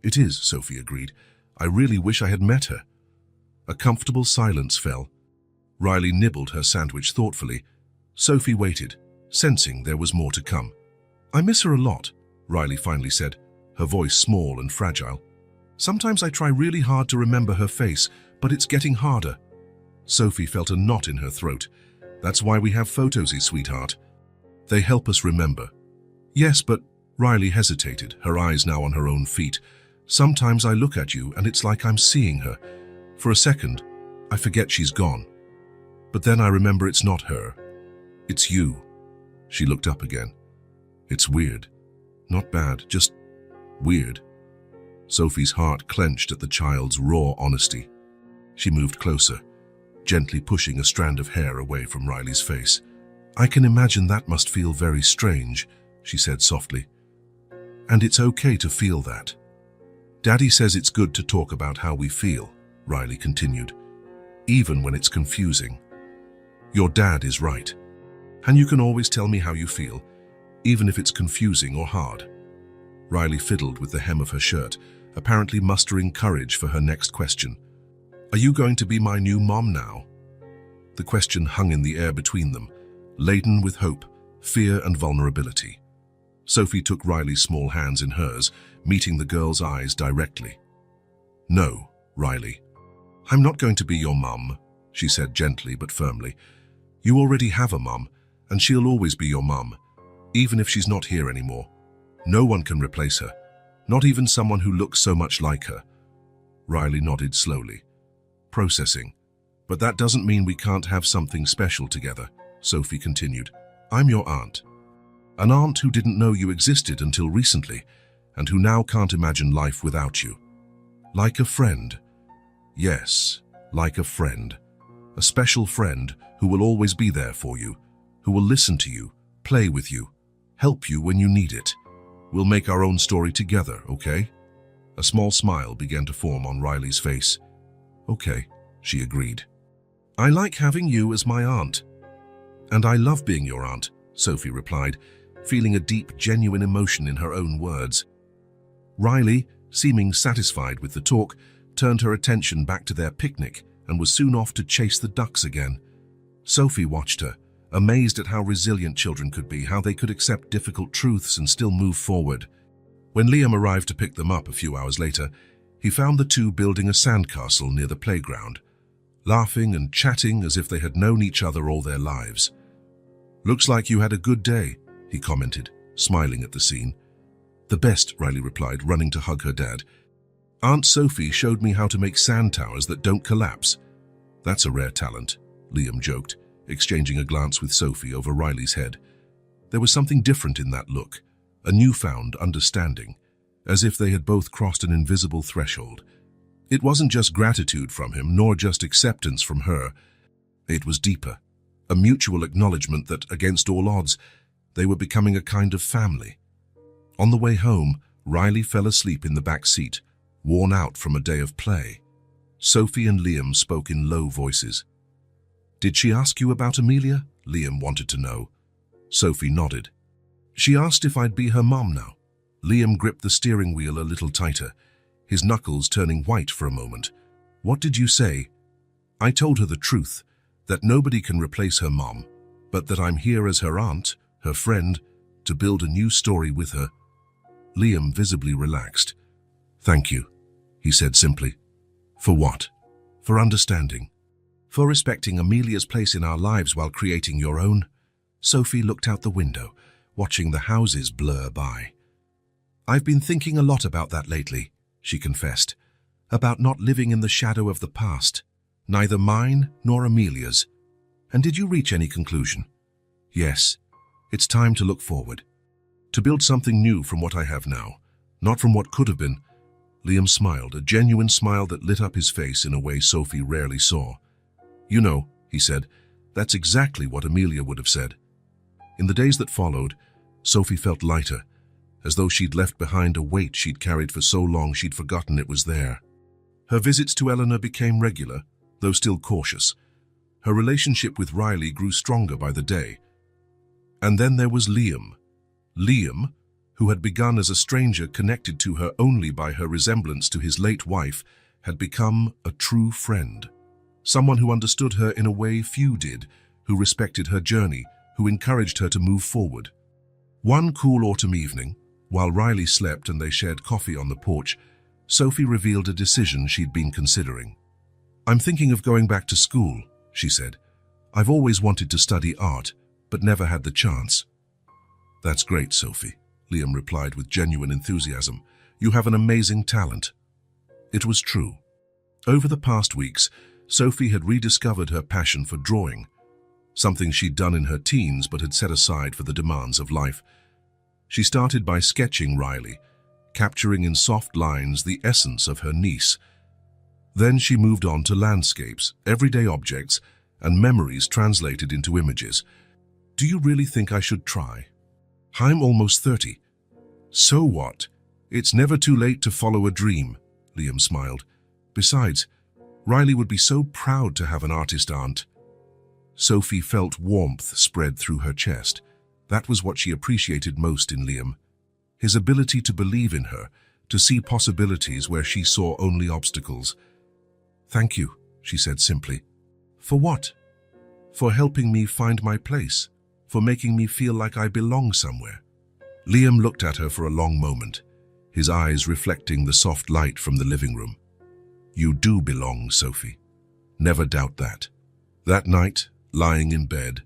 "It is," Sophie agreed. "I really wish I had met her." A comfortable silence fell. Riley nibbled her sandwich thoughtfully. Sophie waited, sensing there was more to come. "I miss her a lot," Riley finally said, her voice small and fragile. "Sometimes I try really hard to remember her face, but it's getting harder." Sophie felt a knot in her throat. "That's why we have photos, sweetheart. They help us remember." "Yes, but..." Riley hesitated, her eyes now on her own feet. "Sometimes I look at you and it's like I'm seeing her. For a second, I forget she's gone. But then I remember it's not her. It's you." She looked up again. "It's weird. Not bad, just weird." Sophie's heart clenched at the child's raw honesty. She moved closer, gently pushing a strand of hair away from Riley's face. "I can imagine that must feel very strange," she said softly. "And it's okay to feel that. Daddy says it's good to talk about how we feel," Riley continued, "even when it's confusing. Your dad is right. And you can always tell me how you feel, even if it's confusing or hard." Riley fiddled with the hem of her shirt, apparently mustering courage for her next question. "Are you going to be my new mom now?" The question hung in the air between them, laden with hope, fear and vulnerability. Sophie took Riley's small hands in hers, meeting the girl's eyes directly. "No, Riley. I'm not going to be your mum," she said gently but firmly. "You already have a mum, and she'll always be your mum, even if she's not here anymore. No one can replace her, not even someone who looks so much like her." Riley nodded slowly, processing. "But that doesn't mean we can't have something special together," Sophie continued. "I'm your aunt. An aunt who didn't know you existed until recently, and who now can't imagine life without you. Like a friend. Yes, like a friend. A special friend who will always be there for you, who will listen to you, play with you, help you when you need it. We'll make our own story together, okay?" A small smile began to form on Riley's face. "Okay," she agreed. "I like having you as my aunt." "And I love being your aunt," Sophie replied, feeling a deep, genuine emotion in her own words. Riley, seeming satisfied with the talk, turned her attention back to their picnic and was soon off to chase the ducks again. Sophie watched her, amazed at how resilient children could be, how they could accept difficult truths and still move forward. When Liam arrived to pick them up a few hours later, he found the two building a sandcastle near the playground, laughing and chatting as if they had known each other all their lives. "Looks like you had a good day," he commented, smiling at the scene. The best, Riley replied, running to hug her dad. Aunt Sophie showed me how to make sand towers that don't collapse. That's a rare talent, Liam joked, exchanging a glance with Sophie over Riley's head. There was something different in that look, a newfound understanding, as if they had both crossed an invisible threshold. It wasn't just gratitude from him, nor just acceptance from her. It was deeper, a mutual acknowledgement that, against all odds, they were becoming a kind of family. On the way home, Riley fell asleep in the back seat, worn out from a day of play. Sophie and Liam spoke in low voices. "Did she ask you about Amelia?" Liam wanted to know. Sophie nodded. "She asked if I'd be her mom now." Liam gripped the steering wheel a little tighter, his knuckles turning white for a moment. "What did you say?" "I told her the truth, that nobody can replace her mom, but that I'm here as her aunt, her friend, to build a new story with her." Liam visibly relaxed. "Thank you," he said simply. "For what?" "For understanding. For respecting Amelia's place in our lives while creating your own." Sophie looked out the window, watching the houses blur by. "I've been thinking a lot about that lately," she confessed, "about not living in the shadow of the past, neither mine nor Amelia's." "And did you reach any conclusion?" "Yes. It's time to look forward. To build something new from what I have now, not from what could have been." Liam smiled, a genuine smile that lit up his face in a way Sophie rarely saw. "You know," he said, "that's exactly what Amelia would have said." In the days that followed, Sophie felt lighter, as though she'd left behind a weight she'd carried for so long she'd forgotten it was there. Her visits to Eleanor became regular, though still cautious. Her relationship with Riley grew stronger by the day. And then there was Liam. Liam, who had begun as a stranger connected to her only by her resemblance to his late wife, had become a true friend. Someone who understood her in a way few did, who respected her journey, who encouraged her to move forward. One cool autumn evening, while Riley slept and they shared coffee on the porch, Sophie revealed a decision she'd been considering. "I'm thinking of going back to school," she said. "I've always wanted to study art, but never had the chance." "That's great, Sophie," Liam replied with genuine enthusiasm. "You have an amazing talent." It was true. Over the past weeks, Sophie had rediscovered her passion for drawing, something she'd done in her teens but had set aside for the demands of life. She started by sketching Riley, capturing in soft lines the essence of her niece. Then she moved on to landscapes, everyday objects, and memories translated into images. "Do you really think I should try?" "I'm almost 30. So what? It's never too late to follow a dream," Liam smiled. "Besides, Riley would be so proud to have an artist aunt." Sophie felt warmth spread through her chest. That was what she appreciated most in Liam. His ability to believe in her, to see possibilities where she saw only obstacles. "Thank you," she said simply. "For what?" "For helping me find my place, for making me feel like I belong somewhere." Liam looked at her for a long moment, his eyes reflecting the soft light from the living room. "You do belong, Sophie. Never doubt that." That night, lying in bed,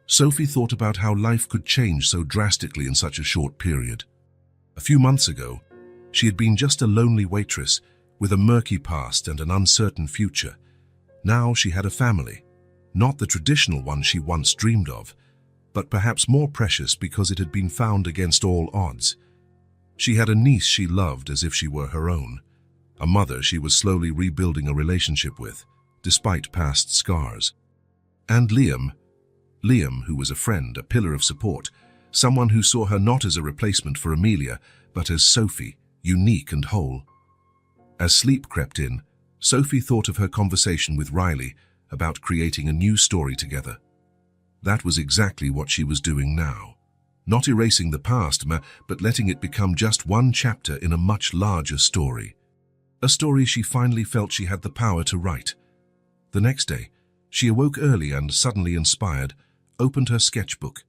Sophie thought about how life could change so drastically in such a short period. A few months ago, she had been just a lonely waitress with a murky past and an uncertain future. Now she had a family, not the traditional one she once dreamed of, but perhaps more precious because it had been found against all odds. She had a niece she loved as if she were her own, a mother she was slowly rebuilding a relationship with, despite past scars. And Liam, who was a friend, a pillar of support, someone who saw her not as a replacement for Amelia, but as Sophie, unique and whole. As sleep crept in, Sophie thought of her conversation with Riley about creating a new story together. That was exactly what she was doing now. Not erasing the past, but letting it become just one chapter in a much larger story. A story she finally felt she had the power to write. The next day, she awoke early and, suddenly inspired, opened her sketchbook.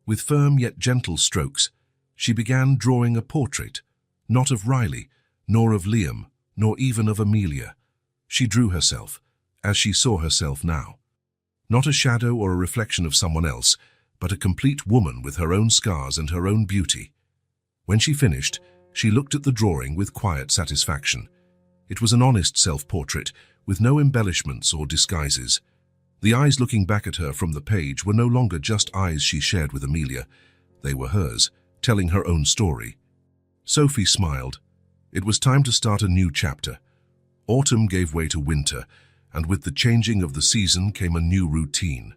With firm yet gentle strokes, she began drawing a portrait, not of Riley, nor of Liam, nor even of Amelia. She drew herself, as she saw herself now. Not a shadow or a reflection of someone else, but a complete woman with her own scars and her own beauty. When she finished, she looked at the drawing with quiet satisfaction. It was an honest self-portrait, with no embellishments or disguises. The eyes looking back at her from the page were no longer just eyes she shared with Amelia. They were hers, telling her own story. Sophie smiled. It was time to start a new chapter. Autumn gave way to winter, and with the changing of the season came a new routine.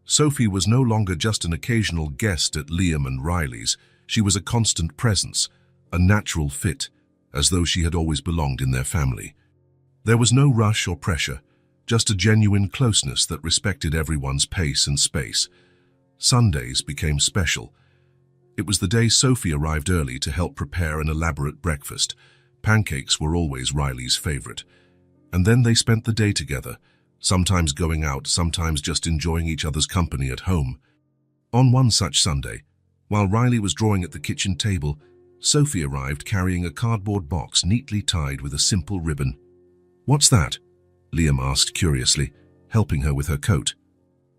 Sophie was no longer just an occasional guest at Liam and Riley's. She was a constant presence, a natural fit, as though she had always belonged in their family. There was no rush or pressure, just a genuine closeness that respected everyone's pace and space. Sundays became special. It was the day Sophie arrived early to help prepare an elaborate breakfast. Pancakes were always Riley's favorite. And then they spent the day together, sometimes going out, sometimes just enjoying each other's company at home. On one such Sunday, while Riley was drawing at the kitchen table, Sophie arrived carrying a cardboard box neatly tied with a simple ribbon. "What's that?" Liam asked curiously, helping her with her coat.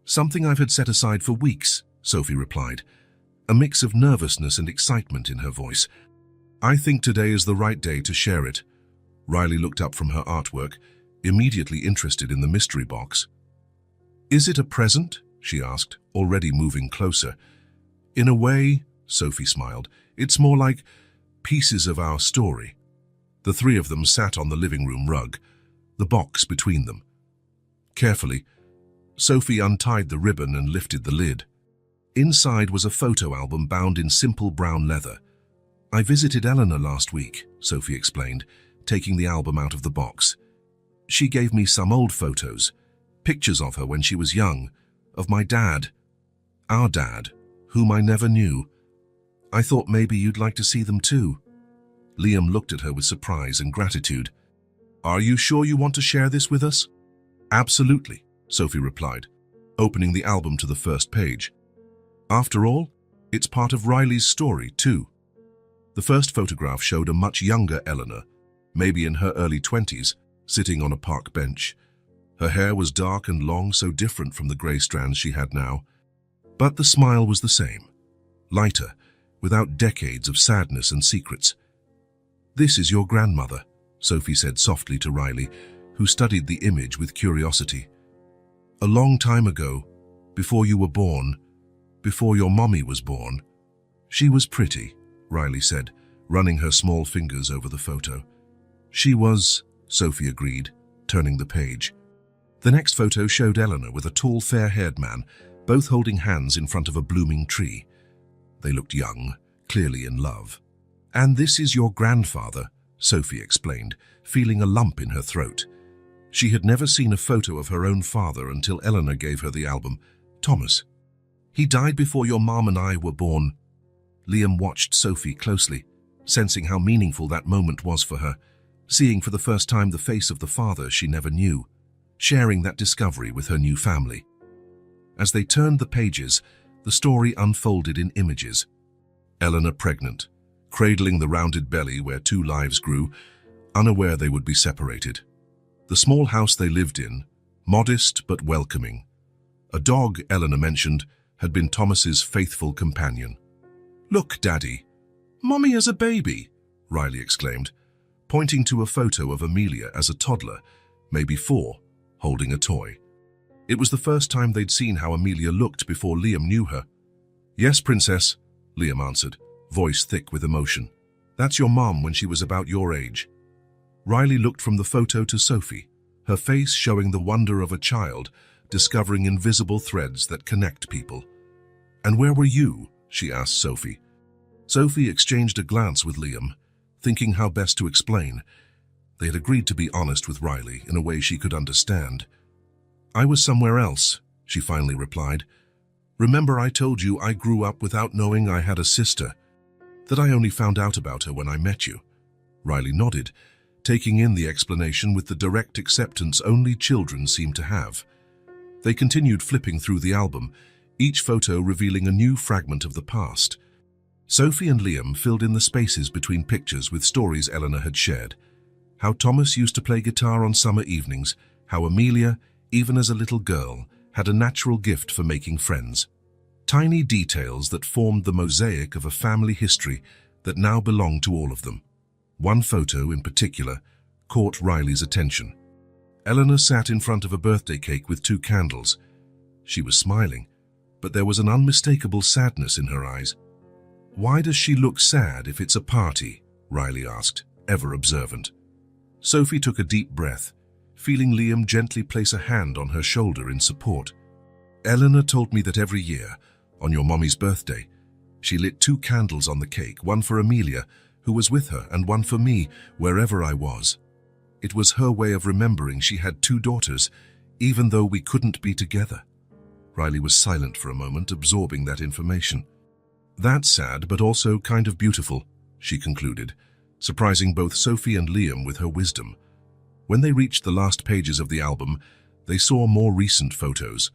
"Something I've had set aside for weeks," Sophie replied, a mix of nervousness and excitement in her voice. "I think today is the right day to share it." Riley looked up from her artwork, immediately interested in the mystery box. "Is it a present?" she asked, already moving closer. "In a way," Sophie smiled, "it's more like pieces of our story." The three of them sat on the living room rug, the box between them. Carefully, Sophie untied the ribbon and lifted the lid. Inside was a photo album bound in simple brown leather. "I visited Eleanor last week," Sophie explained, taking the album out of the box. "She gave me some old photos, pictures of her when she was young, of my dad, our dad, whom I never knew. I thought maybe you'd like to see them too." Liam looked at her with surprise and gratitude. "Are you sure you want to share this with us?" "Absolutely," Sophie replied, opening the album to the first page. After all, it's part of Riley's story too. The first photograph showed a much younger Eleanor, maybe in her early 20s, sitting on a park bench. Her hair was dark and long, so different from the grey strands she had now. But the smile was the same, lighter, without decades of sadness and secrets. "This is your grandmother," Sophie said softly to Riley, who studied the image with curiosity. "A long time ago, before you were born, before your mommy was born." "She was pretty," Riley said, running her small fingers over the photo. "She was," Sophie agreed, turning the page. The next photo showed Eleanor with a tall, fair-haired man, both holding hands in front of a blooming tree. They looked young, clearly in love. "And this is your grandfather," Sophie explained, feeling a lump in her throat. She had never seen a photo of her own father until Eleanor gave her the album. "Thomas. He died before your mom and I were born." Liam watched Sophie closely, sensing how meaningful that moment was for her, seeing for the first time the face of the father she never knew, sharing that discovery with her new family. As they turned the pages, the story unfolded in images. Eleanor pregnant, cradling the rounded belly where two lives grew, unaware they would be separated. The small house they lived in, modest but welcoming. A dog, Eleanor mentioned, had been Thomas's faithful companion. "Look, Daddy, Mommy is a baby," Riley exclaimed, pointing to a photo of Amelia as a toddler, maybe 4, holding a toy. It was the first time they'd seen how Amelia looked before Liam knew her. "Yes, Princess," Liam answered, voice thick with emotion. "That's your mom when she was about your age." Riley looked from the photo to Sophie, her face showing the wonder of a child, discovering invisible threads that connect people. "And where were you?" she asked Sophie. Sophie exchanged a glance with Liam, thinking how best to explain. They had agreed to be honest with Riley in a way she could understand. "I was somewhere else," she finally replied. "Remember I told you I grew up without knowing I had a sister, that I only found out about her when I met you?" Riley nodded, taking in the explanation with the direct acceptance only children seem to have. They continued flipping through the album, each photo revealing a new fragment of the past. Sophie and Liam filled in the spaces between pictures with stories Eleanor had shared. How Thomas used to play guitar on summer evenings, how Amelia, even as a little girl, had a natural gift for making friends. Tiny details that formed the mosaic of a family history that now belonged to all of them. One photo, in particular, caught Riley's attention. Eleanor sat in front of a birthday cake with 2 candles. She was smiling, but there was an unmistakable sadness in her eyes. "Why does she look sad if it's a party?" Riley asked, ever observant. Sophie took a deep breath, feeling Liam gently place a hand on her shoulder in support. "Eleanor told me that every year, on your mommy's birthday, she lit 2 candles on the cake, one for Amelia, who was with her, and one for me, wherever I was. It was her way of remembering she had 2 daughters, even though we couldn't be together." Riley was silent for a moment, absorbing that information. "That's sad, but also kind of beautiful," she concluded, surprising both Sophie and Liam with her wisdom. When they reached the last pages of the album, they saw more recent photos.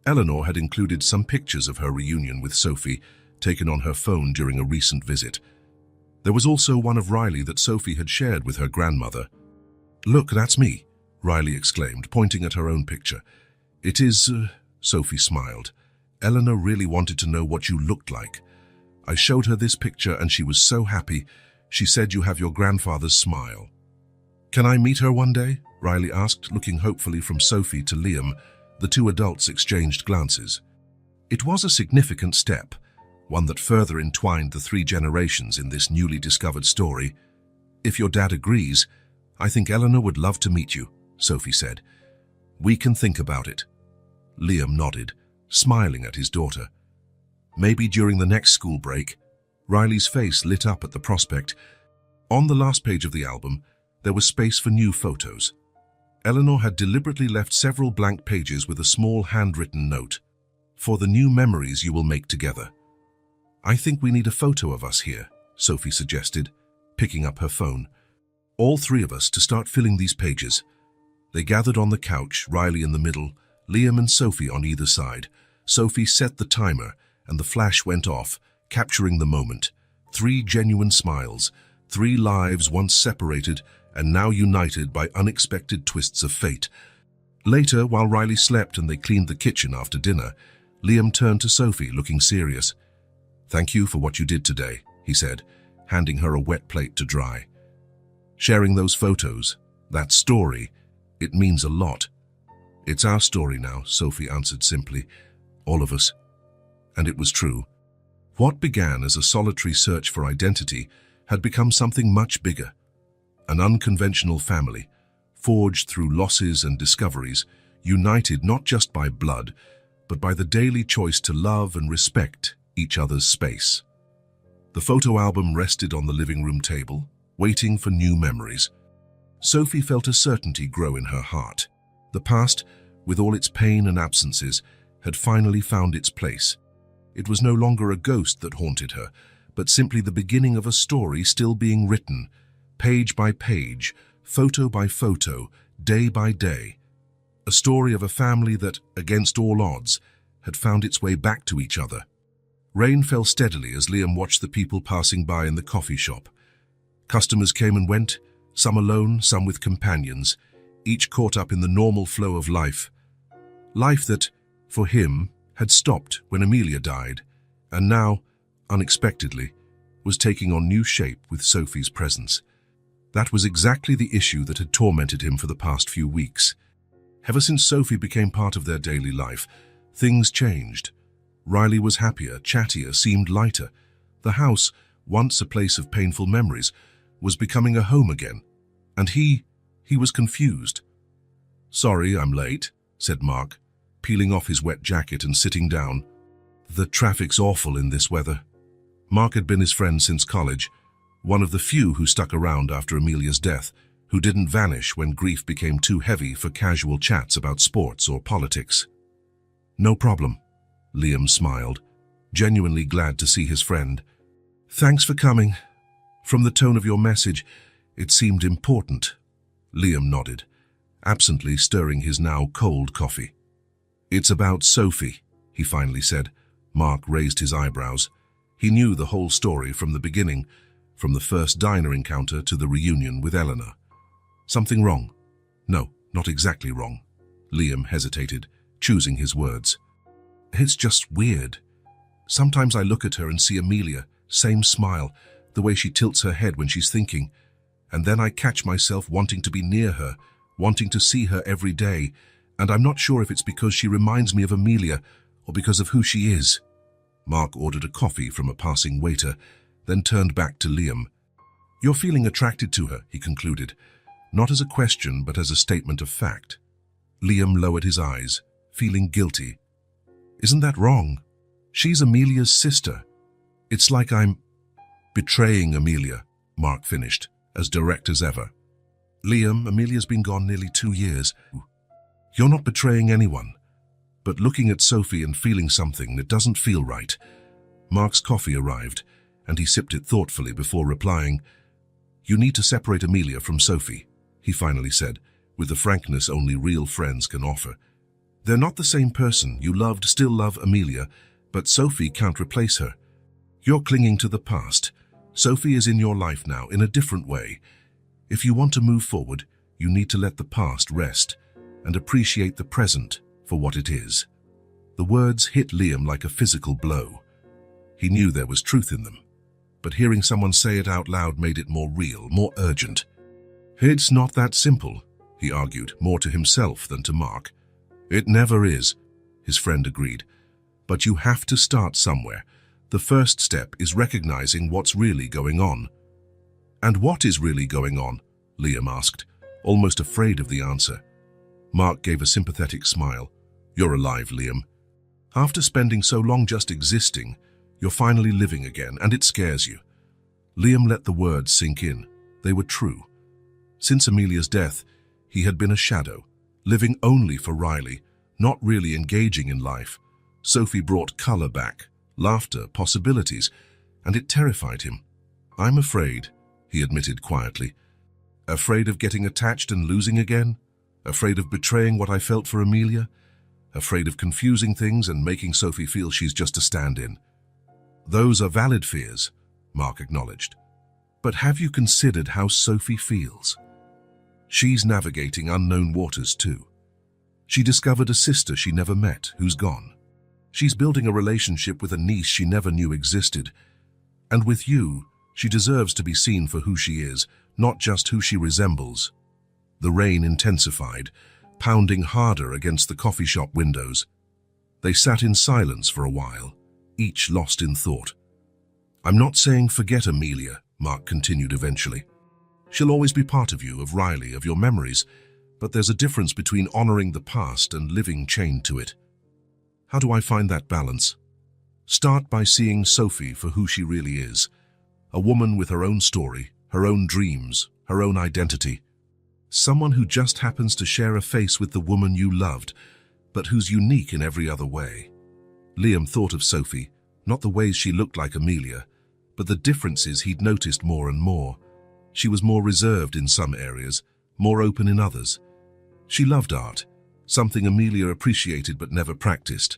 Eleanor had included some pictures of her reunion with Sophie, taken on her phone during a recent visit. There was also one of Riley that Sophie had shared with her grandmother. "Look, that's me," Riley exclaimed, pointing at her own picture. "It is," Sophie smiled. "Eleanor really wanted to know what you looked like. I showed her this picture and she was so happy. She said you have your grandfather's smile." "Can I meet her one day?" Riley asked, looking hopefully from Sophie to Liam. The 2 adults exchanged glances. It was a significant step, one that further entwined the 3 generations in this newly discovered story. "If your dad agrees, I think Eleanor would love to meet you," Sophie said. "We can think about it." Liam nodded, smiling at his daughter. "Maybe during the next school break." Riley's face lit up at the prospect. On the last page of the album, there was space for new photos. Eleanor had deliberately left several blank pages with a small handwritten note. "For the new memories you will make together." "I think we need a photo of us here," Sophie suggested, picking up her phone. "All 3 of us to start filling these pages." They gathered on the couch, Riley in the middle, Liam and Sophie on either side. Sophie set the timer, and the flash went off, capturing the moment. 3 genuine smiles, 3 lives once separated and now united by unexpected twists of fate. Later, while Riley slept and they cleaned the kitchen after dinner, Liam turned to Sophie, looking serious. "Thank you for what you did today," he said, handing her a wet plate to dry. "Sharing those photos, that story, it means a lot." "It's our story now," Sophie answered simply. "All of us." And it was true. What began as a solitary search for identity had become something much bigger. An unconventional family, forged through losses and discoveries, united not just by blood, but by the daily choice to love and respect each other's space. The photo album rested on the living room table, waiting for new memories. Sophie felt a certainty grow in her heart. The past, with all its pain and absences, had finally found its place. It was no longer a ghost that haunted her, but simply the beginning of a story still being written, page by page, photo by photo, day by day. A story of a family that, against all odds, had found its way back to each other. Rain fell steadily as Liam watched the people passing by in the coffee shop. Customers came and went, some alone, some with companions, each caught up in the normal flow of life. Life that, for him, had stopped when Amelia died, and now, unexpectedly, was taking on new shape with Sophie's presence. That was exactly the issue that had tormented him for the past few weeks. Ever since Sophie became part of their daily life, things changed. Riley was happier, chattier, seemed lighter. The house, once a place of painful memories, was becoming a home again. And he was confused. "Sorry, I'm late," said Mark, peeling off his wet jacket and sitting down. "The traffic's awful in this weather." Mark had been his friend since college, one of the few who stuck around after Amelia's death, who didn't vanish when grief became too heavy for casual chats about sports or politics. "No problem," Liam smiled, genuinely glad to see his friend. "Thanks for coming. From the tone of your message, it seemed important." Liam nodded, absently stirring his now cold coffee. "It's about Sophie," he finally said. Mark raised his eyebrows. He knew the whole story from the beginning, from the first diner encounter to the reunion with Eleanor. "Something wrong?" "No, not exactly wrong." Liam hesitated, choosing his words. "It's just weird. Sometimes I look at her and see Amelia, same smile, the way she tilts her head when she's thinking. And then I catch myself wanting to be near her, wanting to see her every day, and I'm not sure if it's because she reminds me of Amelia or because of who she is." Mark ordered a coffee from a passing waiter, then turned back to Liam. "You're feeling attracted to her," he concluded, not as a question but as a statement of fact. Liam lowered his eyes, feeling guilty. "Isn't that wrong? She's Amelia's sister. It's like I'm betraying Amelia," Mark finished, as direct as ever. "Liam, Amelia's been gone nearly 2 years. You're not betraying anyone, but looking at Sophie and feeling something that doesn't feel right." Mark's coffee arrived, and he sipped it thoughtfully before replying. "You need to separate Amelia from Sophie," he finally said, with the frankness only real friends can offer. "They're not the same person. You still love Amelia, but Sophie can't replace her. You're clinging to the past. Sophie is in your life now in a different way. If you want to move forward, you need to let the past rest and appreciate the present for what it is." The words hit Liam like a physical blow. He knew there was truth in them, but hearing someone say it out loud made it more real, more urgent. "It's not that simple," he argued, more to himself than to Mark. "It never is," his friend agreed. "But you have to start somewhere. The first step is recognizing what's really going on." "And what is really going on?" Liam asked, almost afraid of the answer. Mark gave a sympathetic smile. "You're alive, Liam. After spending so long just existing, you're finally living again, and it scares you." Liam let the words sink in. They were true. Since Amelia's death, he had been a shadow, living only for Riley, not really engaging in life. Sophie brought color back, laughter, possibilities, and it terrified him. "I'm afraid," he admitted quietly. "Afraid of getting attached and losing again? Afraid of betraying what I felt for Amelia? Afraid of confusing things and making Sophie feel she's just a stand-in?" "Those are valid fears," Mark acknowledged. "But have you considered how Sophie feels? She's navigating unknown waters too. She discovered a sister she never met, who's gone. She's building a relationship with a niece she never knew existed. And with you, she deserves to be seen for who she is, not just who she resembles." The rain intensified, pounding harder against the coffee shop windows. They sat in silence for a while, each lost in thought. "I'm not saying forget Amelia," Mark continued eventually. "She'll always be part of you, of Riley, of your memories, but there's a difference between honoring the past and living chained to it. How do I find that balance? Start by seeing Sophie for who she really is, a woman with her own story, her own dreams, her own identity. Someone who just happens to share a face with the woman you loved, but who's unique in every other way." Liam thought of Sophie, not the ways she looked like Amelia, but the differences he'd noticed more and more. She was more reserved in some areas, more open in others. She loved art, something Amelia appreciated but never practiced.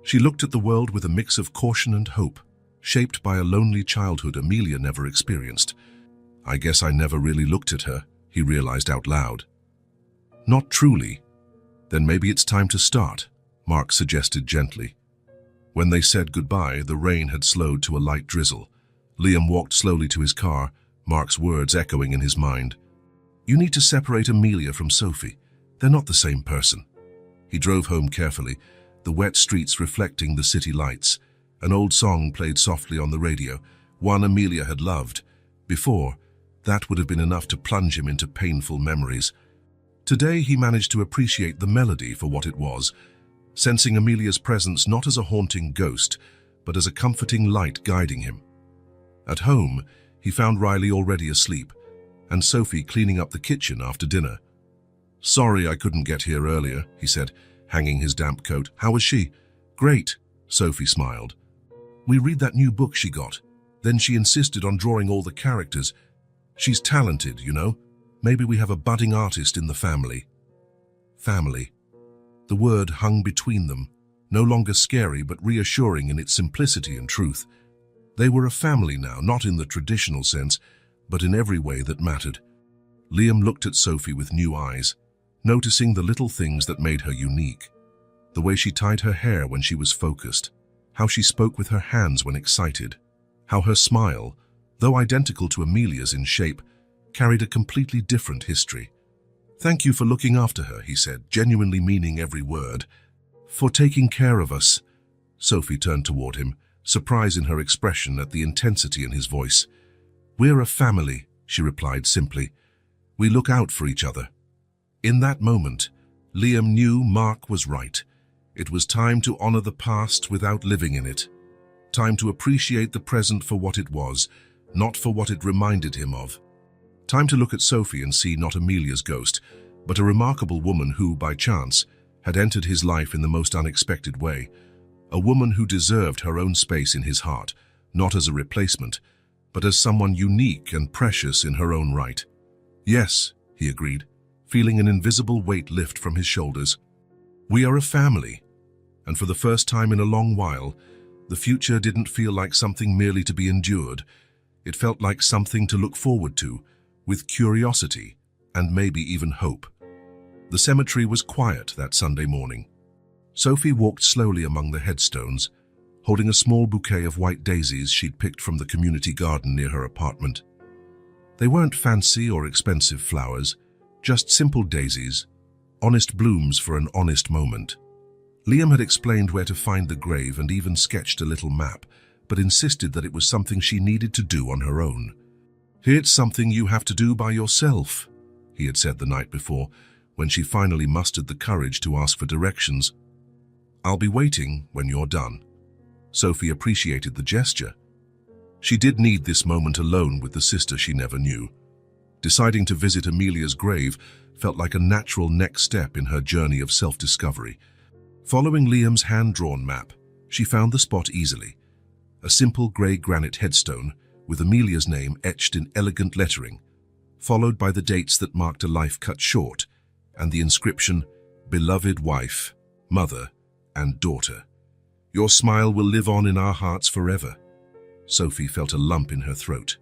She looked at the world with a mix of caution and hope, shaped by a lonely childhood Amelia never experienced. "I guess I never really looked at her," he realized out loud. "Not truly. Then maybe it's time to start," Mark suggested gently. When they said goodbye, the rain had slowed to a light drizzle. Liam walked slowly to his car, Mark's words echoing in his mind. "You need to separate Amelia from Sophie. They're not the same person." He drove home carefully, the wet streets reflecting the city lights. An old song played softly on the radio, one Amelia had loved. Before, that would have been enough to plunge him into painful memories. Today he managed to appreciate the melody for what it was, sensing Amelia's presence not as a haunting ghost, but as a comforting light guiding him. At home, he found Riley already asleep, and Sophie cleaning up the kitchen after dinner. "Sorry I couldn't get here earlier," he said, hanging his damp coat. "How was she?" "Great," Sophie smiled. "We read that new book she got. Then she insisted on drawing all the characters. She's talented, you know. Maybe we have a budding artist in the family." Family. The word hung between them, no longer scary but reassuring in its simplicity and truth. They were a family now, not in the traditional sense, but in every way that mattered. Liam looked at Sophie with new eyes, noticing the little things that made her unique. The way she tied her hair when she was focused, how she spoke with her hands when excited, how her smile, though identical to Amelia's in shape, carried a completely different history. "Thank you for looking after her," he said, genuinely meaning every word. "For taking care of us." Sophie turned toward him, surprise in her expression at the intensity in his voice. "We're a family," she replied simply. "We look out for each other." In that moment, Liam knew Mark was right. It was time to honor the past without living in it. Time to appreciate the present for what it was, not for what it reminded him of. Time to look at Sophie and see not Amelia's ghost, but a remarkable woman who, by chance, had entered his life in the most unexpected way. A woman who deserved her own space in his heart, not as a replacement, but as someone unique and precious in her own right. "Yes," he agreed, feeling an invisible weight lift from his shoulders. "We are a family." And for the first time in a long while, the future didn't feel like something merely to be endured. It felt like something to look forward to, with curiosity and maybe even hope. The cemetery was quiet that Sunday morning. Sophie walked slowly among the headstones, holding a small bouquet of white daisies she'd picked from the community garden near her apartment. They weren't fancy or expensive flowers, just simple daisies, honest blooms for an honest moment. Liam had explained where to find the grave and even sketched a little map, but insisted that it was something she needed to do on her own. "It's something you have to do by yourself," he had said the night before, when she finally mustered the courage to ask for directions. "I'll be waiting when you're done." Sophie appreciated the gesture. She did need this moment alone with the sister she never knew. Deciding to visit Amelia's grave felt like a natural next step in her journey of self-discovery. Following Liam's hand-drawn map, she found the spot easily. A simple grey granite headstone with Amelia's name etched in elegant lettering, followed by the dates that marked a life cut short, and the inscription, "Beloved wife, mother, and daughter. Your smile will live on in our hearts forever." Sophie felt a lump in her throat.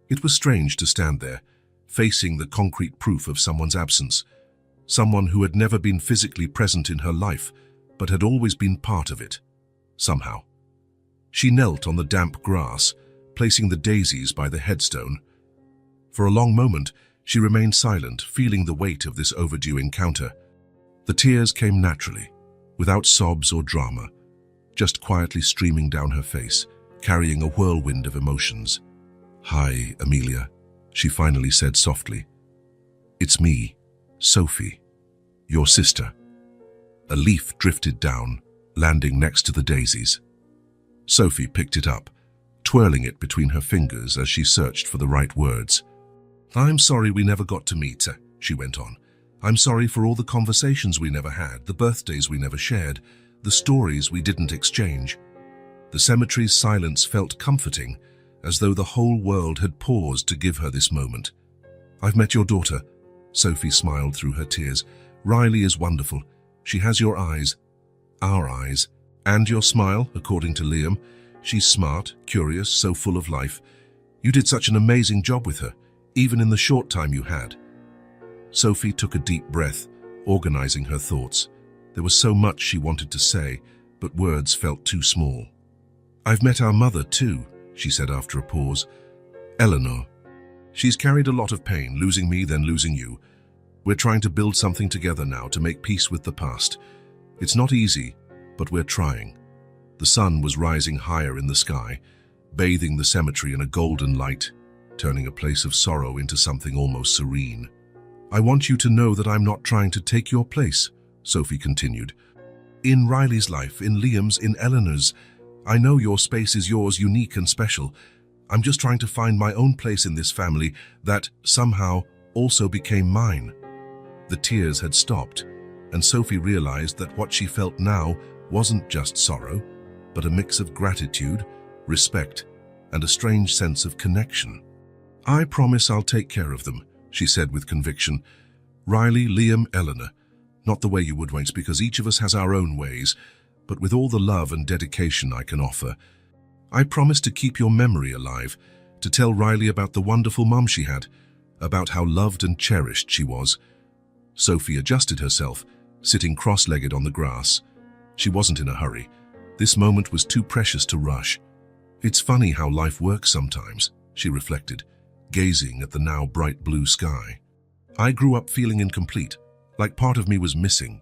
It was strange to stand there, facing the concrete proof of someone's absence, someone who had never been physically present in her life, but had always been part of it, somehow. She knelt on the damp grass, placing the daisies by the headstone. For a long moment, she remained silent, feeling the weight of this overdue encounter. The tears came naturally, without sobs or drama, just quietly streaming down her face, carrying a whirlwind of emotions. "Hi, Amelia," she finally said softly. "It's me, Sophie, your sister." A leaf drifted down, landing next to the daisies. Sophie picked it up, twirling it between her fingers as she searched for the right words. "I'm sorry we never got to meet," she went on. "I'm sorry for all the conversations we never had, the birthdays we never shared, the stories we didn't exchange." The cemetery's silence felt comforting, as though the whole world had paused to give her this moment. "I've met your daughter," Sophie smiled through her tears. "Riley is wonderful. She has your eyes, our eyes, and your smile, according to Liam. She's smart, curious, so full of life. You did such an amazing job with her, even in the short time you had." Sophie took a deep breath, organizing her thoughts. There was so much she wanted to say, but words felt too small. "I've met our mother too," she said after a pause. "Eleanor. She's carried a lot of pain, losing me then losing you. We're trying to build something together now to make peace with the past. It's not easy, but we're trying." The sun was rising higher in the sky, bathing the cemetery in a golden light, turning a place of sorrow into something almost serene. "I want you to know that I'm not trying to take your place," Sophie continued. "In Riley's life, in Liam's, in Eleanor's, I know your space is yours, unique and special. I'm just trying to find my own place in this family that, somehow, also became mine." The tears had stopped, and Sophie realized that what she felt now wasn't just sorrow, but a mix of gratitude, respect, and a strange sense of connection. "I promise I'll take care of them," she said with conviction. "Riley, Liam, Eleanor. Not the way you would once, because each of us has our own ways, but with all the love and dedication I can offer. I promise to keep your memory alive, to tell Riley about the wonderful mum she had, about how loved and cherished she was." Sophie adjusted herself, sitting cross-legged on the grass. She wasn't in a hurry. This moment was too precious to rush. "It's funny how life works sometimes," she reflected, gazing at the now bright blue sky. I grew up feeling incomplete, like part of me was missing.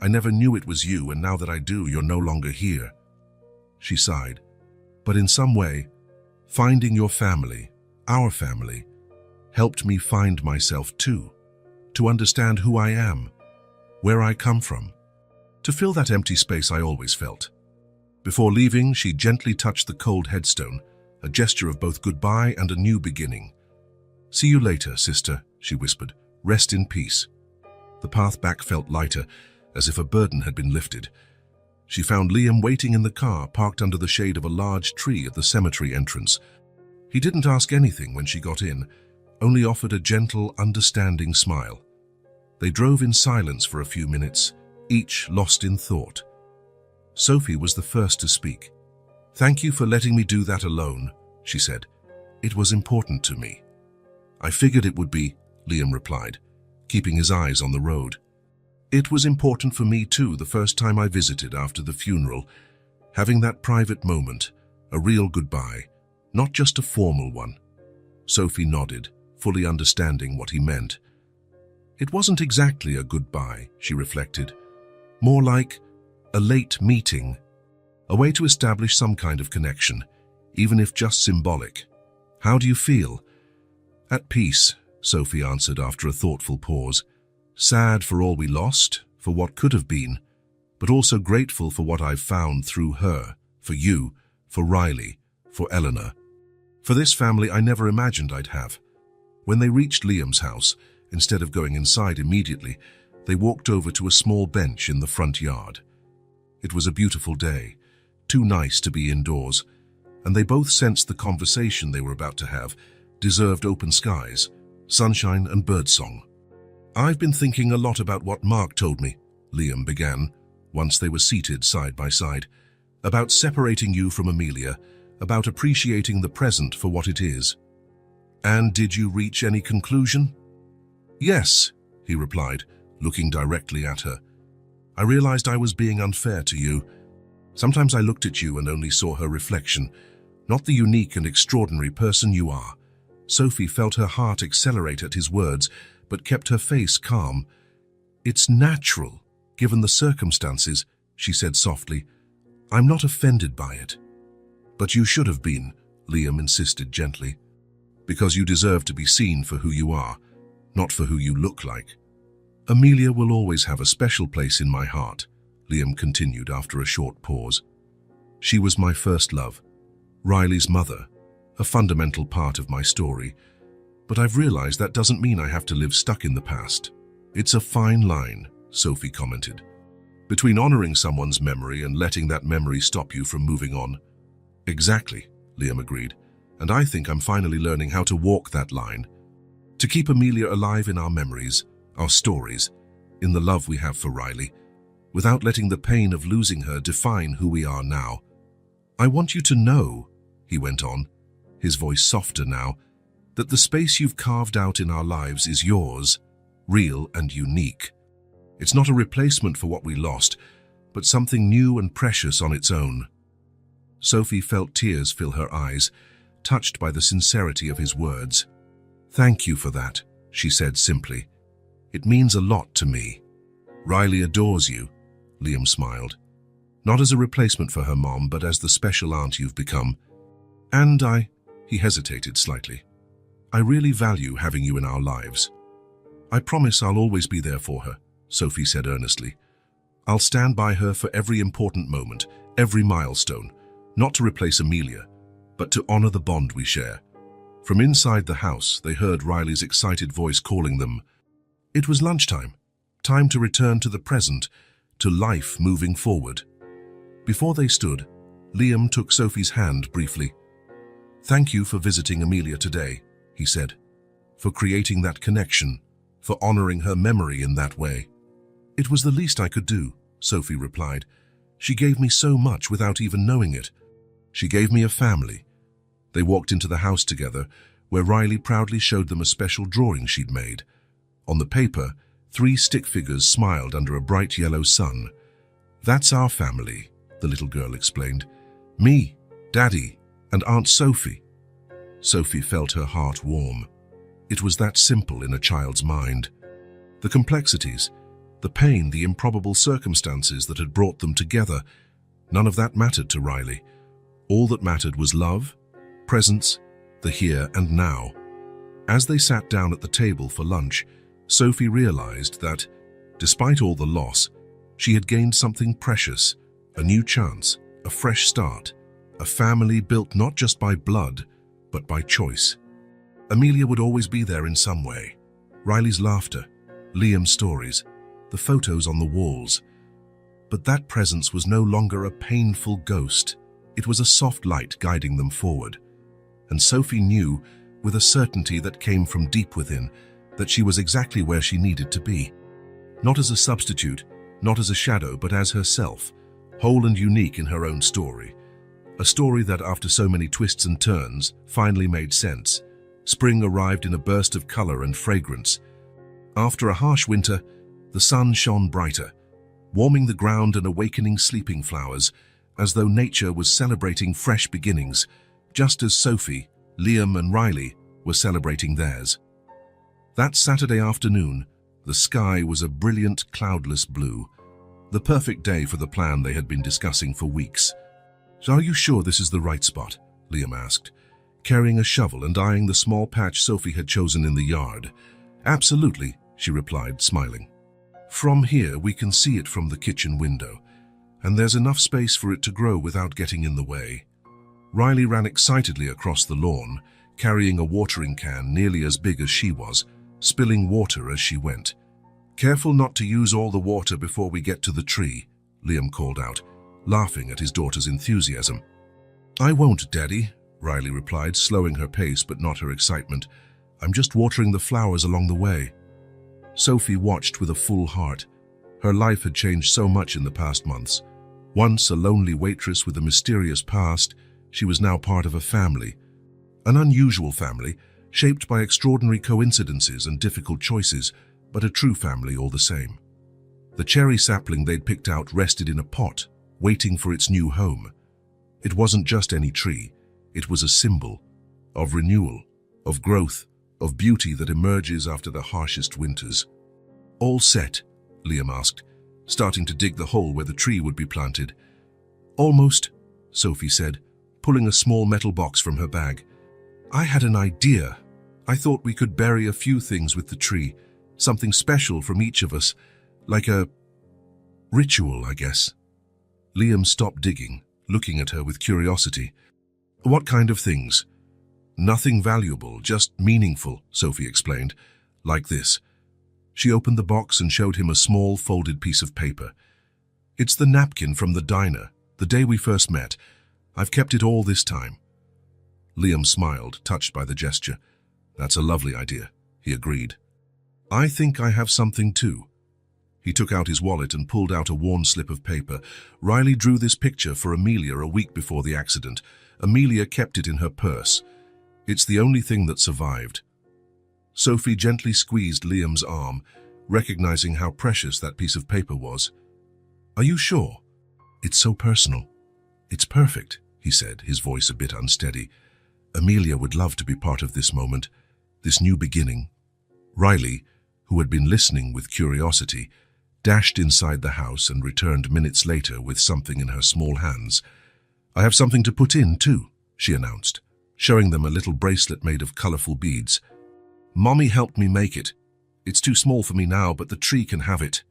I never knew it was you, and now that I do, you're no longer here. She sighed. But in some way, finding your family, our family, helped me find myself too, to understand who I am, where I come from, to fill that empty space I always felt. Before leaving, she gently touched the cold headstone, a gesture of both goodbye and a new beginning. "See you later, sister," she whispered. "Rest in peace." The path back felt lighter, as if a burden had been lifted. She found Liam waiting in the car, parked under the shade of a large tree at the cemetery entrance. He didn't ask anything when she got in, only offered a gentle, understanding smile. They drove in silence for a few minutes, each lost in thought. Sophie was the first to speak. "Thank you for letting me do that alone," she said. "It was important to me." "I figured it would be," Liam replied, keeping his eyes on the road. "It was important for me too, the first time I visited after the funeral, having that private moment, a real goodbye, not just a formal one." Sophie nodded, fully understanding what he meant. "It wasn't exactly a goodbye," she reflected. "More like a late meeting, a way to establish some kind of connection, even if just symbolic. How do you feel?" "At peace," Sophie answered after a thoughtful pause. "Sad for all we lost, for what could have been, but also grateful for what I've found through her, for you, for Riley, for Eleanor. For this family I never imagined I'd have." When they reached Liam's house, instead of going inside immediately, they walked over to a small bench in the front yard. It was a beautiful day, too nice to be indoors, and they both sensed the conversation they were about to have deserved open skies, sunshine and birdsong. "I've been thinking a lot about what Mark told me," Liam began, once they were seated side by side, "about separating you from Amelia, about appreciating the present for what it is." "And did you reach any conclusion?" "Yes," he replied, looking directly at her. "I realized I was being unfair to you. Sometimes I looked at you and only saw her reflection, not the unique and extraordinary person you are." Sophie felt her heart accelerate at his words, but kept her face calm. "It's natural, given the circumstances," she said softly. "I'm not offended by it." "But you should have been," Liam insisted gently, "because you deserve to be seen for who you are, not for who you look like." "Amelia will always have a special place in my heart," Liam continued after a short pause. "She was my first love, Riley's mother, a fundamental part of my story. But I've realized that doesn't mean I have to live stuck in the past." "It's a fine line," Sophie commented, "between honoring someone's memory and letting that memory stop you from moving on." "Exactly," Liam agreed, "and I think I'm finally learning how to walk that line, to keep Amelia alive in our memories, our stories, in the love we have for Riley, without letting the pain of losing her define who we are now. I want you to know," he went on, his voice softer now, "that the space you've carved out in our lives is yours, real and unique. It's not a replacement for what we lost, but something new and precious on its own." Sophie felt tears fill her eyes, touched by the sincerity of his words. "Thank you for that," she said simply. "It means a lot to me." "Riley adores you," Liam smiled. "Not as a replacement for her mom, but as the special aunt you've become. And he hesitated slightly. "I really value having you in our lives." "I promise I'll always be there for her," Sophie said earnestly. "I'll stand by her for every important moment, every milestone, not to replace Amelia, but to honor the bond we share." From inside the house, they heard Riley's excited voice calling them. It was lunchtime, time to return to the present, to life moving forward. Before they stood, Liam took Sophie's hand briefly. "Thank you for visiting Amelia today," he said, "for creating that connection, for honoring her memory in that way." "It was the least I could do," Sophie replied. "She gave me so much without even knowing it. She gave me a family." They walked into the house together, where Riley proudly showed them a special drawing she'd made. On the paper, 3 stick figures smiled under a bright yellow sun. "That's our family," the little girl explained. "Me, Daddy, and Aunt Sophie." Sophie felt her heart warm. It was that simple in a child's mind. The complexities, the pain, the improbable circumstances that had brought them together, none of that mattered to Riley. All that mattered was love, presence, the here and now. As they sat down at the table for lunch, Sophie realized that, despite all the loss, she had gained something precious, a new chance, a fresh start, a family built not just by blood, but by choice. Amelia would always be there in some way. Riley's laughter, Liam's stories, the photos on the walls. But that presence was no longer a painful ghost. It was a soft light guiding them forward. And Sophie knew, with a certainty that came from deep within, that she was exactly where she needed to be. Not as a substitute, not as a shadow, but as herself, whole and unique in her own story. A story that, after so many twists and turns, finally made sense. Spring arrived in a burst of color and fragrance. After a harsh winter, the sun shone brighter, warming the ground and awakening sleeping flowers, as though nature was celebrating fresh beginnings, just as Sophie, Liam and Riley were celebrating theirs. That Saturday afternoon, the sky was a brilliant, cloudless blue, the perfect day for the plan they had been discussing for weeks. "So are you sure this is the right spot?" Liam asked, carrying a shovel and eyeing the small patch Sophie had chosen in the yard. "Absolutely," she replied, smiling. "From here we can see it from the kitchen window, and there's enough space for it to grow without getting in the way." Riley ran excitedly across the lawn, carrying a watering can nearly as big as she was, spilling water as she went. "Careful not to use all the water before we get to the tree," Liam called out, laughing at his daughter's enthusiasm. "I won't, Daddy," Riley replied, slowing her pace but not her excitement. "I'm just watering the flowers along the way." Sophie watched with a full heart. Her life had changed so much in the past months. Once a lonely waitress with a mysterious past, she was now part of a family. An unusual family, shaped by extraordinary coincidences and difficult choices, but a true family all the same. The cherry sapling they'd picked out rested in a pot, waiting for its new home. It wasn't just any tree. It was a symbol of renewal, of growth, of beauty that emerges after the harshest winters. "All set?" Liam asked, starting to dig the hole where the tree would be planted. "Almost," Sophie said, pulling a small metal box from her bag. "I had an idea. I thought we could bury a few things with the tree, something special from each of us, like a ritual, I guess." Liam stopped digging, looking at her with curiosity. "What kind of things?" "Nothing valuable, just meaningful," Sophie explained, "like this." She opened the box and showed him a small folded piece of paper. "It's the napkin from the diner, the day we first met. I've kept it all this time." Liam smiled, touched by the gesture. "That's a lovely idea," he agreed. "I think I have something too." He took out his wallet and pulled out a worn slip of paper. Riley drew this picture for Amelia a week before the accident. Amelia kept it in her purse. "It's the only thing that survived." Sophie gently squeezed Liam's arm, recognizing how precious that piece of paper was. "Are you sure?" "It's so personal." "It's perfect," he said, his voice a bit unsteady. "Amelia would love to be part of this moment, this new beginning." Riley, who had been listening with curiosity, dashed inside the house and returned minutes later with something in her small hands. "I have something to put in, too," she announced, showing them a little bracelet made of colorful beads. "Mommy helped me make it. It's too small for me now, but the tree can have it."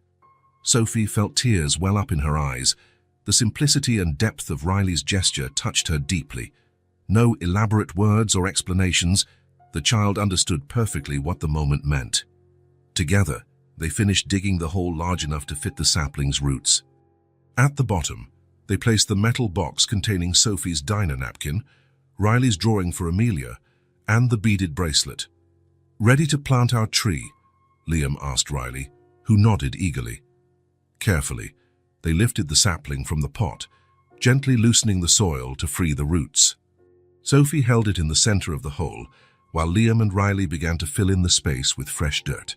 Sophie felt tears well up in her eyes. The simplicity and depth of Riley's gesture touched her deeply. No elaborate words or explanations. The child understood perfectly what the moment meant. Together, they finished digging the hole large enough to fit the sapling's roots. At the bottom, they placed the metal box containing Sophie's diner napkin, Riley's drawing for Amelia, and the beaded bracelet. "Ready to plant our tree?" Liam asked Riley, who nodded eagerly. Carefully, they lifted the sapling from the pot, gently loosening the soil to free the roots. Sophie held it in the center of the hole, while Liam and Riley began to fill in the space with fresh dirt.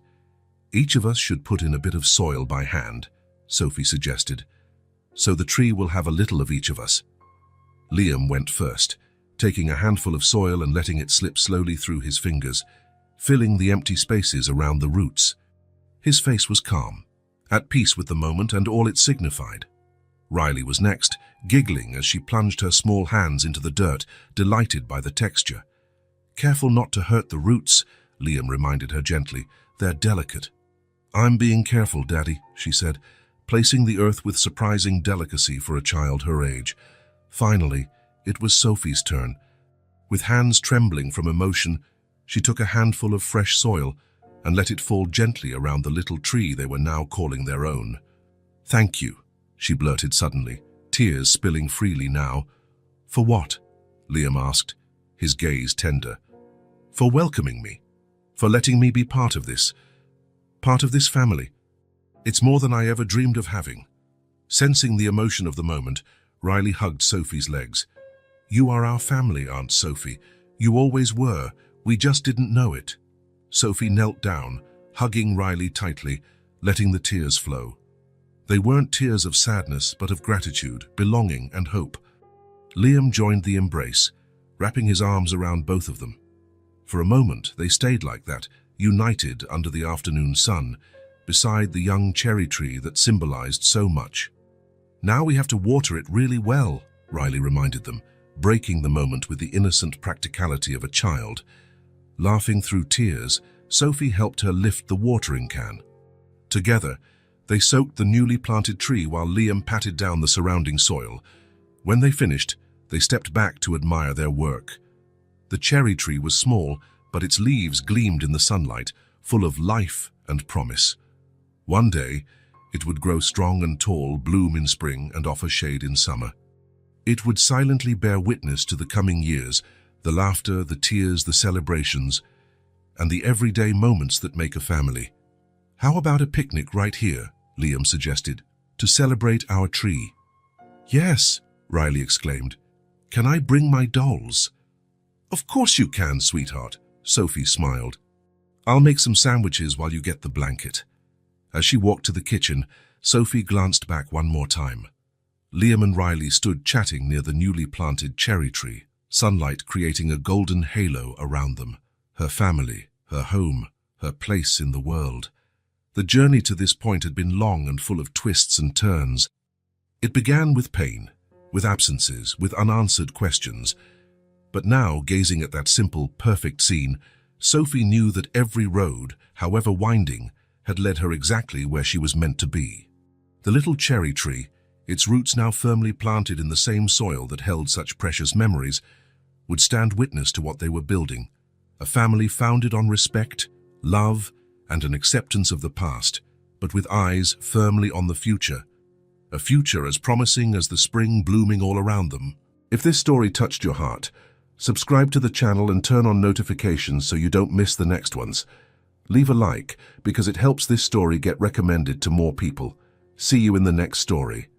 "Each of us should put in a bit of soil by hand," Sophie suggested, "so the tree will have a little of each of us." Liam went first, taking a handful of soil and letting it slip slowly through his fingers, filling the empty spaces around the roots. His face was calm, at peace with the moment and all it signified. Riley was next, giggling as she plunged her small hands into the dirt, delighted by the texture. "Careful not to hurt the roots," Liam reminded her gently. "They're delicate." "I'm being careful, Daddy," she said, placing the earth with surprising delicacy for a child her age. Finally, it was Sophie's turn. With hands trembling from emotion, she took a handful of fresh soil and let it fall gently around the little tree they were now calling their own. "Thank you," she blurted suddenly, tears spilling freely now. "For what?" Liam asked, his gaze tender. "For welcoming me. For letting me be part of this family. It's more than I ever dreamed of having." Sensing the emotion of the moment, Riley hugged Sophie's legs. "You are our family, Aunt Sophie. You always were. We just didn't know it." Sophie knelt down, hugging Riley tightly, letting the tears flow. They weren't tears of sadness, but of gratitude, belonging, and hope. Liam joined the embrace, wrapping his arms around both of them. For a moment, they stayed like that, united under the afternoon sun, beside the young cherry tree that symbolized so much. "Now we have to water it really well," Riley reminded them, breaking the moment with the innocent practicality of a child. Laughing through tears, Sophie helped her lift the watering can. Together, they soaked the newly planted tree while Liam patted down the surrounding soil. When they finished, they stepped back to admire their work. The cherry tree was small, but its leaves gleamed in the sunlight, full of life and promise. One day, it would grow strong and tall, bloom in spring, and offer shade in summer. It would silently bear witness to the coming years, the laughter, the tears, the celebrations, and the everyday moments that make a family. "How about a picnic right here?" Liam suggested, "to celebrate our tree." "Yes," Riley exclaimed. "Can I bring my dolls?" "Of course you can, sweetheart," Sophie smiled. "I'll make some sandwiches while you get the blanket." As she walked to the kitchen, Sophie glanced back one more time. Liam and Riley stood chatting near the newly planted cherry tree, sunlight creating a golden halo around them. Her family, her home, her place in the world. The journey to this point had been long and full of twists and turns. It began with pain, with absences, with unanswered questions. But now, gazing at that simple, perfect scene, Sophie knew that every road, however winding, had led her exactly where she was meant to be. The little cherry tree, its roots now firmly planted in the same soil that held such precious memories, would stand witness to what they were building, a family founded on respect, love, and an acceptance of the past, but with eyes firmly on the future, a future as promising as the spring blooming all around them. If this story touched your heart, subscribe to the channel and turn on notifications so you don't miss the next ones. Leave a like because it helps this story get recommended to more people. See you in the next story.